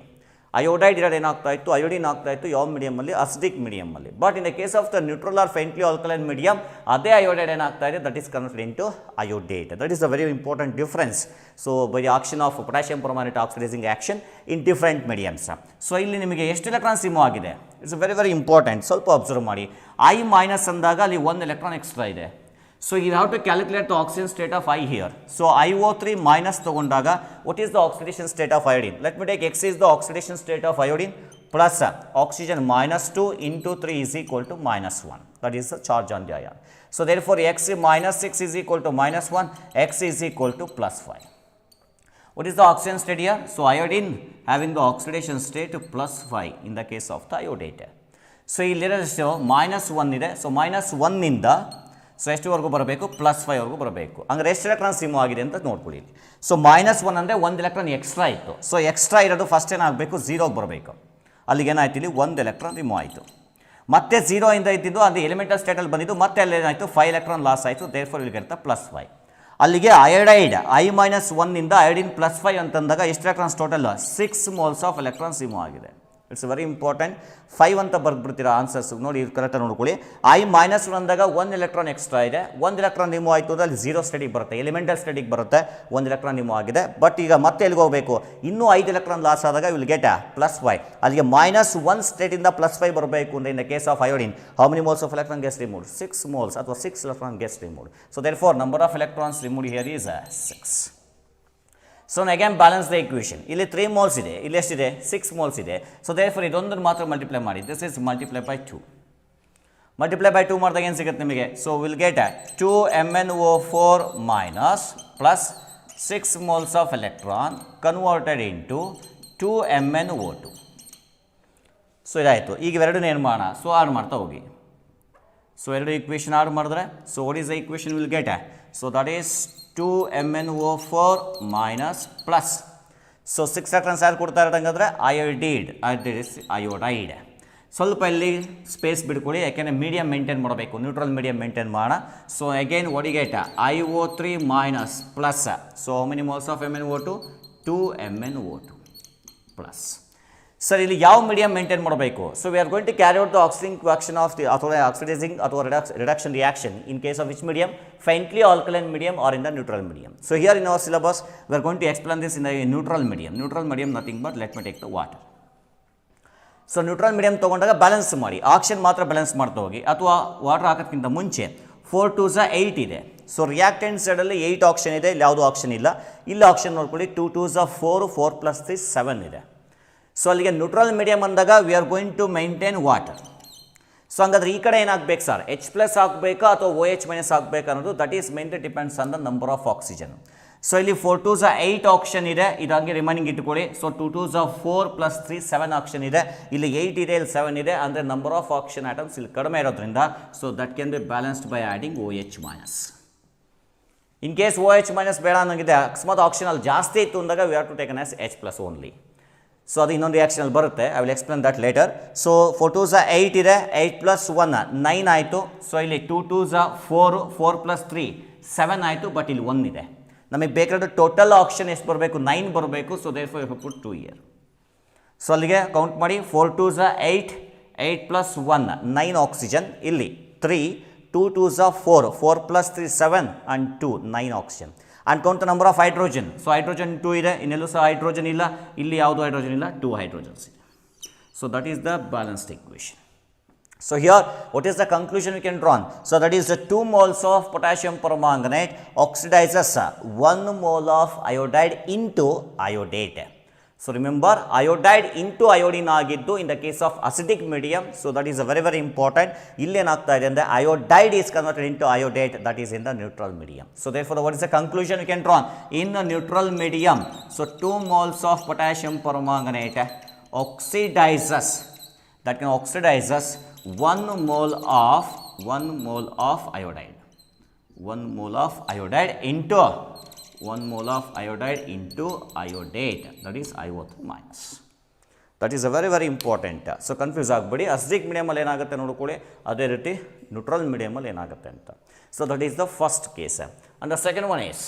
Iodide ಇರೋದು ಏನಾಗ್ತಾ ಇತ್ತು, ಅಯೋಡಿನ್ ಆಗ್ತಾ ಇತ್ತು ಯಾವ ಮೀಡಿಯಮಲ್ಲಿ, ಅಸಿಡಿಕ್ ಮೀಡಿಯಮಲ್ಲಿ. But in the case of the neutral or faintly alkaline medium, ಅದೇ ಅಯೋಡೈಡ್ ಏನಾಗ್ತಾ ಇದೆ, that is converted into iodate. That is a very important difference. So by the action of potassium permanganate oxidising action in different mediums. So ಇಲ್ಲಿ ನಿಮಗೆ ಎಷ್ಟು ಎಲೆಕ್ಟ್ರಾನ್ಸ್ ರಿಮೂವ್ ಆಗಿದೆ, ಇಟ್ಸ್ ವೆರಿ ವೆರಿ ಇಂಪಾರ್ಟೆಂಟ್. ಸ್ವಲ್ಪ ಅಬ್ಸರ್ವ್ ಮಾಡಿ. ಐ ಮೈನಸ್ ಅಂದಾಗ ಅಲ್ಲಿ 1 ಎಲೆಕ್ಟ್ರಾನ್ ಎಕ್ಸ್ಟ್ರಾ ಇದೆ. So, you have to calculate the oxidation state of I here. So, IO3 minus ತಗೊಂಡಾಗ what is the oxidation state of iodine? Let me take X is the oxidation state of iodine plus oxygen minus 2 into 3 is equal to minus 1. That is the charge on the ion. So, therefore, X minus 6 is equal to minus 1, X is equal to plus 5. What is the oxidation state here? So, iodine having the oxidation state plus 5 in the case of the iodate. So, ಇಲ್ಲಿರೋದು minus 1 ಇದೆ. So, minus 1 ಇಂದ ಸೊ ಎಷ್ಟುವರೆಗೂ ಬರಬೇಕು, ಪ್ಲಸ್ 5ವರೆಗೂ ಬರಬೇಕು. ಹಂಗಾರೆ ಎಷ್ಟು ಎಲೆಕ್ಟ್ರಾನ್ಸ್ ರಿಮೂವ್ ಆಗಿದೆ ಅಂತ ನೋಡ್ಕೊಳ್ಳಿ. ಸೊ ಮೈನಸ್ 1 ಅಂದರೆ 1 ಎಲೆಕ್ಟ್ರಾನ್ ಎಕ್ಸ್ಟ್ರಾ ಇತ್ತು. ಸೊ ಎಕ್ಸ್ಟ್ರಾ ಇರೋದು ಫಸ್ಟ್ ಏನಾಗಬೇಕು, 0ಗೆ ಬರಬೇಕು. ಅಲ್ಲಿಗೆ ಏನಾಯ್ತು, ಇಲ್ಲಿ 1 ಎಲೆಕ್ಟ್ರಾನ್ ರಿಮೂವ್ ಆಯಿತು. ಮತ್ತೆ 0 ಇಂದ ಇದ್ದಿದ್ದು ಅದು ಎಲಿಮೆಂಟಲ್ ಸ್ಟೇಟಲ್ಲಿ ಬಂದಿದ್ದು, ಮತ್ತೆ ಅಲ್ಲಿ ಏನಾಯಿತು, 5 ಎಲೆಕ್ಟ್ರಾನ್ ಲಾಸ್ ಆಯಿತು. ದೇರ್ಫೋರ್ ಇಲ್ಲಿಗೆ ಇರ್ತಾ ಪ್ಲಸ್ 5. ಅಲ್ಲಿಗೆ ಅಯೋಡೈಡ್ ಐ ಮೈನಸ್ 1 ಇಂದ ಅಯೋಡಿನ್ ಪ್ಲಸ್ 5 ಅಂತಂದಾಗ ಎಷ್ಟು electrons total, 6 moles of electrons remove ಆಗಿದೆ. It's very important. 5 ಅಂತ ಬರ್ಬಿಡ್ತೀರಾ ಆನ್ಸರ್ಸ್ ನೋಡಿ, ಇದು ಕರೆಕ್ಟಾಗಿ ನೋಡ್ಕೊಳ್ಳಿ. ಐ ಮೈನಸ್ 1 ಅಂದಾಗ 1 ಎಲೆಕ್ಟ್ರಾನ್ ಎಕ್ಸ್ಟ್ರಾ ಇದೆ. 1 ಎಲೆಕ್ಟ್ರಾನ್ ರಿಮೂವ್ ಆಯಿತು ಅಂದರೆ ಅಲ್ಲಿ 0 ಸ್ಟೇಟಿಗೆ ಬರುತ್ತೆ, ಎಲಿಮೆಂಟಲ್ ಸ್ಟೇಟಿಗೆ ಬರುತ್ತೆ. 1 ಎಲೆಕ್ಟ್ರಾನ್ ರಿಮೂವ್ ಆಗಿದೆ. ಬಟ್ ಈಗ ಮತ್ತೆ ಎಲ್ಲಿಗೆ ಹೋಗಬೇಕು, ಇನ್ನೂ 5 ಎಲೆಕ್ಟ್ರಾನ್ ಲಾಸ್ ಆದಾಗ ವಿಲ್ ಗೆಟ್ ಪ್ಲಸ್ 5. ಅಲ್ಲಿಗೆ ಮೈನಸ್ 1 ಸ್ಟೇಟಿಂದ ಪ್ಲಸ್ 5 ಬರಬೇಕು ಅಂದರೆ in the case of iodine how many moles of electron gets removed, 6 moles ಅಥವಾ 6 electron gets removed. So therefore number of electrons removed here is 6. So again balance the equation. ಇಲ್ಲಿ 3 ಮೋಲ್ಸ್ ಇದೆ, ಇಲ್ಲಿ ಎಷ್ಟಿದೆ, 6 ಮೋಲ್ಸ್ ಇದೆ. ಸೊ ದೇರ್ಫೋರ್ ಇದೊಂದನ್ನು ಮಾತ್ರ ಮಲ್ಟಿಪ್ಲೈ ಮಾಡಿ, this is multiply by 2. Multiply by 2 ಮಾಡಿದಾಗ ಏನು ಸಿಗುತ್ತೆ ನಿಮಗೆ, so will get 2 MnO4 minus plus 6 moles of electron converted into 2 MnO2. So ಇದಾಯಿತು. ಈಗ ಎರಡನ್ನೂ ಏನು ಮಾಡೋಣ, ಸೊ ಆಡ್ ಮಾಡ್ತಾ ಹೋಗಿ. ಸೊ ಎರಡು ಇಕ್ವೇಷನ್ ಆಡ್ ಮಾಡಿದ್ರೆ, so what is the equation will get, so that is 2 MnO4 minus plus. So 6 electrons ಯಾರು ಕೊಡ್ತಾ ಇರೋದಂಗಾದ್ರೆ ಅಯೋಡೈಡ್. ಸ್ವಲ್ಪ ಇಲ್ಲಿ ಸ್ಪೇಸ್ ಬಿಡ್ಕೊಳ್ಳಿ, ಯಾಕೆಂದರೆ ಮೀಡಿಯಮ್ ಮೇಂಟೈನ್ ಮಾಡಬೇಕು, ನ್ಯೂಟ್ರಲ್ ಮೀಡಿಯಮ್ ಮೇಂಟೈನ್ ಮಾಡೋಣ. ಸೊ ಅಗೇನ್ ಒಡಿಗೆಟ್ IO3 minus plus. So how many moles of MnO2, 2 MnO2 plus. Sir ಇಲ್ಲಿ ಯಾವ ಮೀಡಿಯಮ್ ಮೇಂಟೈನ್ ಮಾಡಬೇಕು, so we are going to carry out the ಆಕ್ಸಿಡಿಂಗ್ action of the ಅಥವಾ ಆಕ್ಸಿಡೈಸಿಂಗ್ ಅಥವಾ reduction reaction in case of which medium, faintly alkaline medium or in the neutral medium. So here in our syllabus we are going to explain this in the neutral medium. Neutral medium nothing but, let me take the water. So neutral medium ತಗೊಂಡಾಗ ಬ್ಯಾಲೆನ್ಸ್ ಮಾಡಿ, ಆಕ್ಷನ್ ಮಾತ್ರ ಬ್ಯಾಲೆನ್ಸ್ ಮಾಡ್ತಾ ಹೋಗಿ, ಅಥವಾ ವಾಟರ್ ಹಾಕೋದಕ್ಕಿಂತ ಮುಂಚೆ 4 2s 8 ಇದೆ. ಸೊ ರಿಯಾಕ್ಟೆಂಟ್ ಸೈಡಲ್ಲಿ 8 ಆಕ್ಷನ್ ಇದೆ, ಇಲ್ಲಿ ಯಾವುದೂ ಆಕ್ಷನ್ ಇಲ್ಲ. ಇಲ್ಲಿ ಆಕ್ಷನ್ ನೋಡ್ಕೊಳ್ಳಿ, 2 2s 4, 4 + 3 7 ಇದೆ. ಸೊ ಅಲ್ಲಿಗೆ ನ್ಯೂಟ್ರಲ್ ಮೀಡಿಯಮ್ ಅಂದಾಗ we are going to maintain water. So ಹಂಗಾದ್ರೆ ಈ ಕಡೆ ಏನಾಗಬೇಕು ಸರ್, H+ ಆಗಬೇಕಾ ಅಥವಾ OH- ಆಗಬೇಕು ಅನ್ನೋದು, that is mainly depends on the number of oxygen. So ಇಲ್ಲಿ 4 2s 8 ಆಕ್ಷನ್ ಇದೆ, ಇದಾಗಿ ರಿಮೈನಿಂಗ್ ಇಟ್ಕೊಳ್ಳಿ. ಸೊ 2 2s 4 + 3 7 ಆಕ್ಷನ್ ಇದೆ, ಇಲ್ಲಿ 8 ಇದೆ, ಇಲ್ಲಿ 7 ಇದೆ. ಅಂದರೆ ನಂಬರ್ ಆಫ್ ಆಕ್ಷನ್ ಆಟಮ್ಸ್ ಇಲ್ಲಿ ಕಡಿಮೆ ಇರೋದ್ರಿಂದ, so that can be balanced by adding OH-. In case OH- ಬೇಡ ಅನ್ನೋಗಿದೆ, ಅಕಸ್ಮಾತ್ ಆಕ್ಷನ್ ಅಲ್ಲಿ ಜಾಸ್ತಿ ಇತ್ತು ಅಂದಾಗ we have to taken as H+ only. So ಅದು ಇನ್ನೊಂದು ರಿಯಾಕ್ಷನಲ್ಲಿ ಬರುತ್ತೆ, I will explain that later. So 4 2s 8 ಇದೆ, 8 + 1 9 ಆಯಿತು. ಸೊ ಇಲ್ಲಿ 2 2s 4, 4 + 3 7 ಆಯಿತು. ಬಟ್ ಇಲ್ಲಿ 1 ಇದೆ. ನಮಗೆ ಬೇಕಾದ ಟೋಟಲ್ ಆಕ್ಷನ್ ಎಷ್ಟು ಬರಬೇಕು, 9 ಬರಬೇಕು. So therefore you have put 2 here. So ಅಲ್ಲಿಗೆ ಕೌಂಟ್ ಮಾಡಿ, 4 2s 8, 8 + 1 9 ಆಕ್ಸಿಜನ್, ಇಲ್ಲಿ 3, 2 2s 4, 4 + 3 7 and 2 9 oxygen. And count the number of hydrogen. So hydrogen 2 ಇದೆ, ಇನ್ನೆಲ್ಲೂ ಸಹ ಹೈಡ್ರೋಜನ್ ಇಲ್ಲ, ಇಲ್ಲಿ ಯಾವುದು ಹೈಡ್ರೋಜನ್ ಇಲ್ಲ, 2 ಹೈಡ್ರೋಜನ್ಸ್ ಇದೆ. So that is the balanced equation. So here what is the conclusion we can draw on? So that is the 2 moles of potassium permanganate oxidizes 1 mole of iodide into iodate. So remember, iodide into iodine agiddu in the case of acidic medium. So that is a very important. Illi enagta ide andre iodide is converted into iodate, that is in the neutral medium. So therefore what is the conclusion we can draw on? In the neutral medium, so 2 moles of potassium permanganate oxidizes, that can oxidizes 1 mole of iodide, 1 mole of iodide into 1 mole of iodide into iodate, that is iO3 minus. That is a very important. So confuse ಆಗಬೇಡಿ, acidic medium ಅಲ್ಲಿ ಏನಾಗುತ್ತೆ ನೋಡ್ಕೊಳ್ಳಿ, ಅದೇ ರೀತಿ neutral medium ಅಲ್ಲಿ ಏನಾಗುತ್ತೆ ಅಂತ. So that is the first case. And the second one is,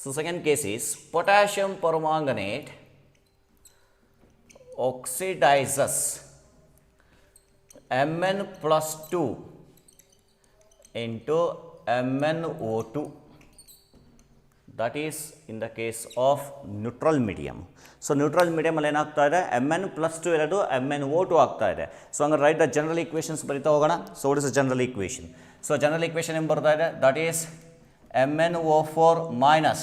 so second case is potassium permanganate oxidizes Mn plus 2 into MnO2, that is in the case of neutral medium. So neutral medium ಅಲ್ಲಿ ಏನಾಗ್ತಾ ಇದೆ, Mn plus 2 ಇರೋದು MnO2 ಆಗ್ತಾ ಇದೆ. ಸೊ ಹಂಗಾರೆ ರೈಟ್ ದ ಜನರಲ್ ಈಕ್ವೇಷನ್ಸ್ ಬರೀತಾ ಹೋಗೋಣ. So what is the general equation? So general equation ಏನು ಬರ್ತಾ ಇದೆ, that is MnO4 minus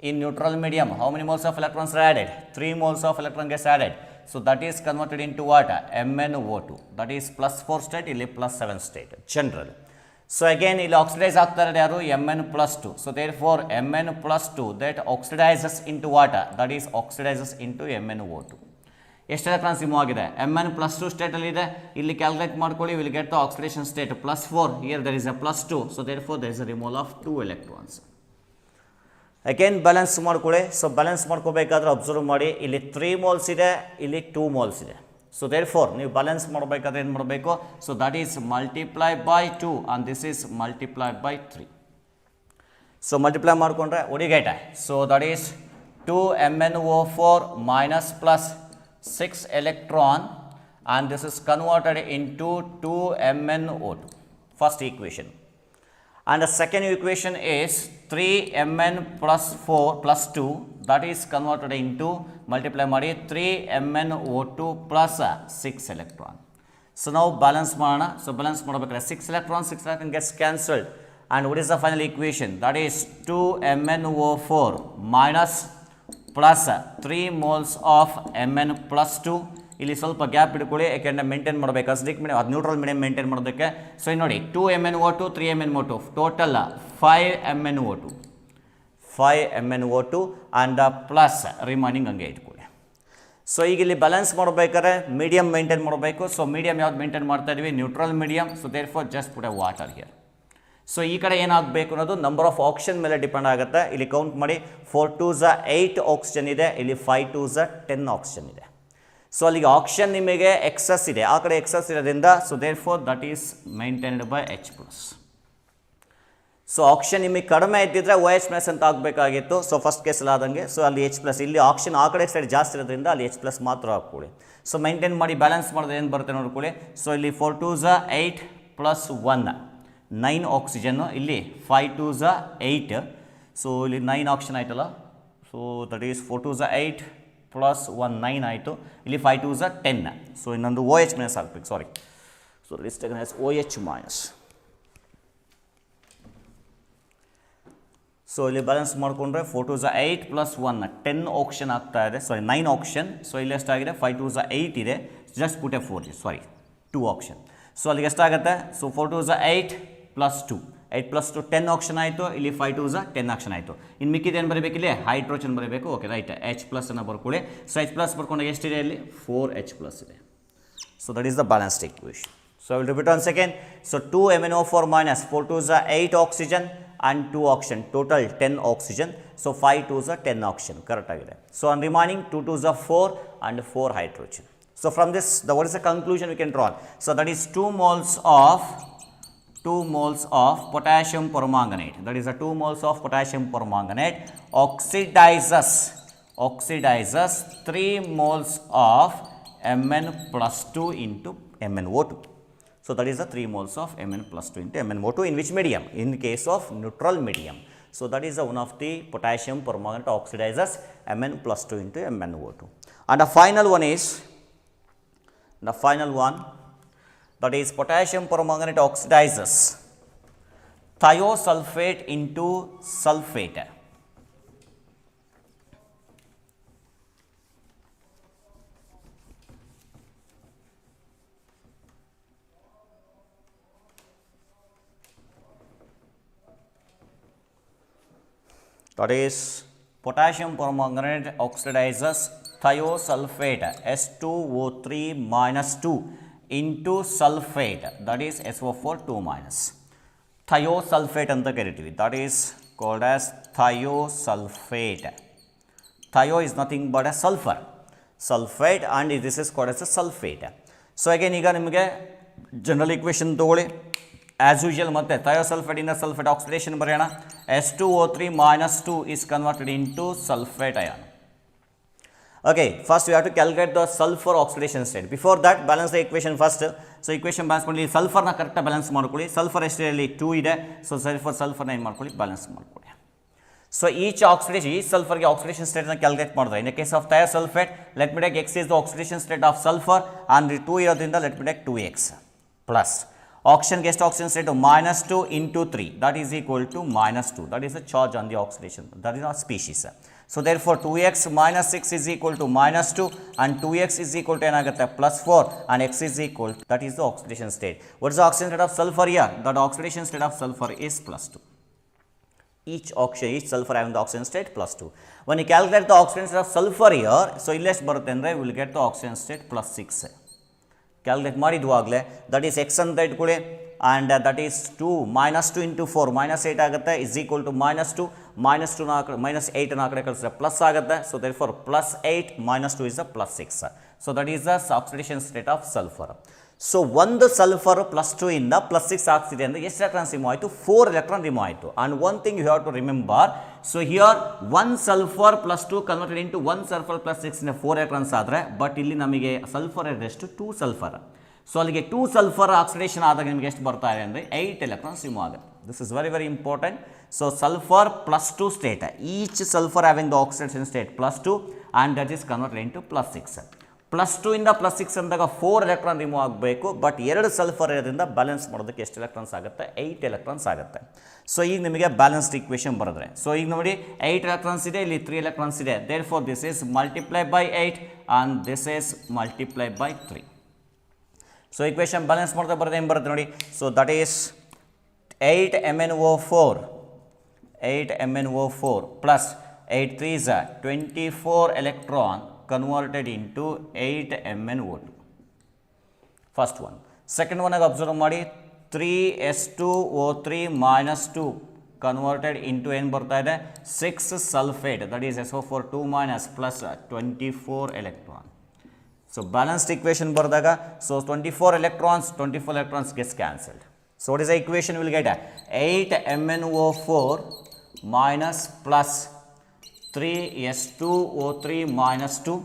in neutral medium how many moles of electrons are added? 3 moles of electron gets added. So that is converted into what? MnO2, that is plus 4 state, ಇಲ್ಲಿ plus 7 state general. So again ಇಲ್ಲಿ oxidize ಆಗ್ತಾ ಇರೋದು ಯಾರು? Mn plus 2. So therefore Mn plus 2 that oxidizes into what? That is oxidizes into MnO2. ಎಷ್ಟು ಎಲೆಕ್ಟ್ರಾನ್ಸ್ ರಿಮೂವ್ ಆಗಿದೆ? Mn plus 2 ಸ್ಟೇಟ್ ಅಲ್ಲಿ ಇದೆ, ಇಲ್ಲಿ ಕ್ಯಾಲ್ಕುಲೇಟ್ ಮಾಡ್ಕೊಳ್ಳಿ, will get the oxidation state plus 4, here there is a plus 2, so therefore there is a removal of 2 electrons. Again balance ಮಾಡ್ಕೊಳ್ಳಿ. ಸೊ ಬ್ಯಾಲೆನ್ಸ್ ಮಾಡ್ಕೋಬೇಕಾದ್ರೆ ಅಬ್ಸರ್ವ್ ಮಾಡಿ, ಇಲ್ಲಿ 3 moles ಇದೆ, ಇಲ್ಲಿ 2 moles ಇದೆ. ಸೊ ದೇರ್ಫೋರ್ ನೀವು ಬ್ಯಾಲೆನ್ಸ್ ಮಾಡಬೇಕಾದ್ರೆ ಏನು ಮಾಡಬೇಕು? So that is multiply by 2 and this is multiply by 3. So multiply ಮಾಡಿಕೊಂಡ್ರೆ ಒಡಿಗೇಟ, so that is 2 MnO4 minus plus 6 electron and this is converted into 2 MnO2, first equation. And the second equation is 3 Mn plus 4 plus 2, that is converted into multiply ಮಾಡಿ 3 MnO2 plus 6 electron. So now balance ಮಾಡೋಣ. So balance ಮಾಡಬೇಕಾದ್ರೆ 6 electron gets cancelled, and what is the final equation? That is 2 MnO4 minus plus 3 moles of Mn plus 2. ಇಲ್ಲಿ ಸ್ವಲ್ಪ ಗ್ಯಾಪ್ ಇಟ್ಕೊಳ್ಳಿ, ಯಾಕೆಂದರೆ ಮೇಂಟೈನ್ ಮಾಡಬೇಕು, ಅಸಿಡಿಕ್ ಮೀಡಿಯಂ ಅದು ನ್ಯೂಟ್ರಲ್ ಮೀಡಿಯಂ ಮೇಂಟೈನ್ ಮಾಡೋದಕ್ಕೆ. ಸೊ ಇಲ್ಲಿ ನೋಡಿ 2 MnO2 3 MnO2 total 5 MnO2 and plus remaining ಹಂಗೆ ಇಟ್ಕೊಳ್ಳಿ. ಸೊ ಈಗ ಇಲ್ಲಿ ಬ್ಯಾಲೆನ್ಸ್ ಮಾಡಬೇಕಾದ್ರೆ ಮೀಡಿಯಂ ಮೇಂಟೈನ್ ಮಾಡಬೇಕು. ಸೊ ಮೀಡಿಯಂ ಯಾವ್ದು ಮೇಂಟೈನ್ ಮಾಡ್ತಾ ಇದೀವಿ? Neutral medium. So therefore just put a water here. So ಈ ಕಡೆ ಏನಾಗಬೇಕು ಅನ್ನೋದು ನಂಬರ್ ಆಫ್ ಆಕ್ಸಿಜನ್ ಮೇಲೆ ಡಿಪೆಂಡ್ ಆಗುತ್ತೆ. ಇಲ್ಲಿ ಕೌಂಟ್ ಮಾಡಿ 4 2s 8 ಆಕ್ಸಿಜನ್ ಇದೆ, ಇಲ್ಲಿ 5 2s 10 ಆಕ್ಸಿಜನ್ ಇದೆ. ಸೊ ಅಲ್ಲಿಗೆ ಆಕ್ಸಿಜನ್ ನಿಮಗೆ ಎಕ್ಸಸ್ ಇದೆ, ಆ ಕಡೆ ಎಕ್ಸಸ್ ಇರೋದ್ರಿಂದ so therefore that is maintained by H+. So oxygen ನಿಮಗೆ ಕಡಿಮೆ ಇದ್ದಿದ್ರೆ OH- ಅಂತ ಆಗಬೇಕಾಗಿತ್ತು. ಸೊ ಫಸ್ಟ್ ಕೇಸಲ್ಲಿ ಆದಂಗೆ, ಸೊ ಅಲ್ಲಿ H+, ಇಲ್ಲಿ ಆಕ್ಸಿಜನ್ ಆ ಕಡೆ ಸೈಡ್ ಜಾಸ್ತಿ ಇರೋದ್ರಿಂದ ಅಲ್ಲಿ H+ ಮಾತ್ರ ಹಾಕ್ಕೊಳ್ಳಿ. ಸೊ ಮೈಂಟೈನ್ ಮಾಡಿ ಬ್ಯಾಲೆನ್ಸ್ ಮಾಡಿದ್ರೆ ಏನು ಬರುತ್ತೆ ನೋಡ್ಕೊಳ್ಳಿ. ಸೊ ಇಲ್ಲಿ 4 2s 8 plus 1 9 ಆಕ್ಸಿಜನ್ನು, ಇಲ್ಲಿ 5 2s 8. ಸೊ ಇಲ್ಲಿ 9 ಆಕ್ಸಿಜನ್ ಆಯ್ತಲ್ಲ. So that is 4 2s 8 plus 1 9 ಆಯಿತು, ಇಲ್ಲಿ 5 2s 10. ಸೊ ಇನ್ನೊಂದು OH- ಹಾಕ್ಬೇಕು, sorry. So list taken OH-. So ಇಲ್ಲಿ ಬ್ಯಾಲೆನ್ಸ್ ಮಾಡಿಕೊಂಡ್ರೆ 4 2s 8 plus 1 10 ಆಕ್ಸಿಜನ್ ಆಗ್ತಾ ಇದೆ, ಸಾರಿ 9 ಆಕ್ಸಿಜನ್. ಸೊ ಇಲ್ಲಿ ಎಷ್ಟಾಗಿದೆ? 5 2s 8 ಇದೆ, just put A 4, sorry 2 oxygen. So ಅಲ್ಲಿಗೆ ಎಷ್ಟಾಗುತ್ತೆ? So 4 2s 8 plus 2 8 plus 2 10 option ಆಯಿತು, ಇಲ್ಲಿ 5 2s 10 ಆಪ್ಷನ್ ಆಯಿತು. ಇನ್ನು ಮಿಕ್ಕಿದ್ದು ಏನು ಬರೀಬೇಕು? ಇಲ್ಲಿ ಹೈಡ್ರೋಜನ್ ಬರೀಬೇಕು. ಓಕೆ ರೈಟ್, H+ ಅನ್ನು ಬರ್ಕೊಳ್ಳಿ. ಸೊ H+ ಬರ್ಕೊಂಡಾಗ ಎಷ್ಟಿದೆ? ಇಲ್ಲಿ 4H+ ಇದೆ. So that is the balanced equation. So I will repeat one second. So 2 MnO4 minus 4 2s 8 oxygen and 2 oxygen, total 10 oxygen. So 5 2s 10 oxygen correct ಆಗಿದೆ. So on remaining 2 2s 4 and 4 hydrogen. So from this what is the conclusion we can draw? So that is 2 moles of potassium permanganate, that is 2 moles of potassium permanganate oxidizes 3 moles of Mn plus 2 into MnO2. So that is the 3 moles of Mn plus 2 into MnO2 in which medium? In case of neutral medium. So that is the one of the potassium permanganate oxidizes Mn plus 2 into MnO2. And the final one is, that is potassium permanganate oxidizes thiosulfate into sulfate. That is potassium permanganate oxidizes thiosulfate S2O3 minus 2 into sulfate, that is SO4 2 minus. Thiosulfate anta karitivi, that is called as thiosulfate. Thio is nothing but a sulfur, sulfate, and this is called as a sulfate. So again ಈಗ ನಿಮಗೆ ಜನರಲ್ ಇಕ್ವೇಷನ್ ತಗೊಳ್ಳಿ as usual ಮತ್ತೆ thiosulfate ಇಂದ sulfate oxidation ಬರೆಯೋಣ. S2O3 minus 2 is converted into sulfate ion. Okay, first we have to calculate the sulfur oxidation state. Before that, balance the equation first. So equation balance ಮಾಡಿ sulfur ನ ಕರೆಕ್ಟ್ ಬ್ಯಾಲೆನ್ಸ್ ಮಾಡ್ಕೊಳ್ಳಿ. sulfur ಎಷ್ಟರಲ್ಲಿ 2 ಇದೆ. ಸೊ sulfur ನ ಏನು ಮಾಡ್ಕೊಳ್ಳಿ, ಬ್ಯಾಲೆನ್ಸ್ ಮಾಡ್ಕೊಳ್ಳಿ. So each oxidation, each sulfur ಗೆ oxidation state ನ ಕ್ಯಾಲ್ಕುಲೇಟ್ ಮಾಡಿದ್ರೆ, in the case of thiosulfate, let me take X is the oxidation state of sulfur and 2 ಇರೋದ್ರಿಂದ let me take 2X plus oxygen ಗೆ ಎಷ್ಟು oxidation state minus 2 into 3, that is equal to minus 2, that is the charge on the oxidation, that is our species. So therefore 2x minus 6 is equal to minus 2 and 2x is equal to ಏನಾಗುತ್ತೆ plus 4 and x is equal to, that is the oxidation state. What is the oxidation state of sulfur here? That oxidation state of sulfur is plus 2. Each sulfur having the oxidation state plus 2. When you calculate the oxidation state of sulfur here, so ಇಲ್ಲಿ ಎಷ್ಟು ಬರುತ್ತೆ ಅಂದರೆ we will get the oxidation state plus 6. Calculate ಮಾಡಿದ್ವಾಗಲೇ ದಟ್ ಈಸ್ ಎಕ್ಸ್ ಅಂತ ಇಟ್ಕೊಳ್ಳಿ and that is 2 minus 2 into 4 minus 8 ಆಗುತ್ತೆ is equal to minus 2 minus 8 ಆ ಕಡೆ ಕಳಿಸಿದ್ರೆ ಪ್ಲಸ್ ಆಗುತ್ತೆ. So therefore plus 8 minus 2 is the plus 6. So that is the oxidation state of sulphur. So ಒಂದು ಸಲ್ಫರ್ ಪ್ಲಸ್ 2 ಇಂದ ಪ್ಲಸ್ 6 ಆಗ್ತಿದೆ ಅಂದರೆ ಎಷ್ಟು ಎಲೆಕ್ಟ್ರಾನ್ಸ್ ರಿಮೂವ್ ಆಯಿತು? 4 ಎಲೆಕ್ಟ್ರಾನ್ ರಿಮೂವ್ ಆಯಿತು. And one thing you have to remember, so here 1 sulphur plus 2 converted into 1 sulphur plus 6 4 electrons ಆದರೆ, ಬಟ್ ಇಲ್ಲಿ ನಮಗೆ ಸಲ್ಫರ್ ಎಷ್ಟು 2 ಸಲ್ಫರ್. ಸೊ ಅಲ್ಲಿಗೆ 2 ಸಲ್ಫರ್ ಆಕ್ಸಿಡೇಷನ್ ಆದಾಗ ನಿಮಗೆ ಎಷ್ಟು ಬರ್ತಾ ಇದೆ ಅಂದರೆ 8 ಎಲೆಕ್ಟ್ರಾನ್ಸ್ ರಿಮೂವ್ ಆಗುತ್ತೆ. This is very very important. So sulphur plus 2 state, each sulphur having the oxidation state plus 2 and that is converted into plus 6. Plus 2 ಇಂದ ಪ್ಲಸ್ 6 ಅಂದಾಗ 4 ಎಲೆಕ್ಟ್ರಾನ್ ರಿಮೂವ್ ಆಗಬೇಕು, ಬಟ್ 2 ಸಲ್ಫರ್ ಇರೋದ್ರಿಂದ ಬ್ಯಾಲೆನ್ಸ್ ಮಾಡೋದಕ್ಕೆ ಎಷ್ಟು ಎಲೆಕ್ಟ್ರಾನ್ಸ್ ಆಗುತ್ತೆ? 8 ಎಲೆಕ್ಟ್ರಾನ್ಸ್ ಆಗುತ್ತೆ. ಸೊ ಈಗ ನಿಮಗೆ ಬ್ಯಾಲೆನ್ಸ್ಡ್ ಇಕ್ವೇಷನ್ ಬರೆದ್ರೆ, ಸೊ ಈಗ ನೋಡಿ 8 ಎಲೆಕ್ಟ್ರಾನ್ಸ್ ಇದೆ, ಇಲ್ಲಿ 3 ಎಲೆಕ್ಟ್ರಾನ್ಸ್ ಇದೆ. Therefore this is multiply by 8 and this is multiply by 3. So equation balance ಮಾಡಿದ್ರೆ ಬರೋದು ಏನು ಬರುತ್ತೆ ನೋಡಿ. So that is 8 MnO4 plus 8 3s 24 electron converted into 8 MnO2. First one. Second one observe ಮಾಡಿ 3s2O3 minus 2 converted into ಏನು ಬರ್ತಾ ಇದೆ 6 sulfate, that is SO4 2 minus plus 24 electron. So balanced equation ಬರೆದಾಗ, so 24 electrons gets cancelled. So what is the equation we will get? 8 MnO4 minus plus 3s2O3 minus 2.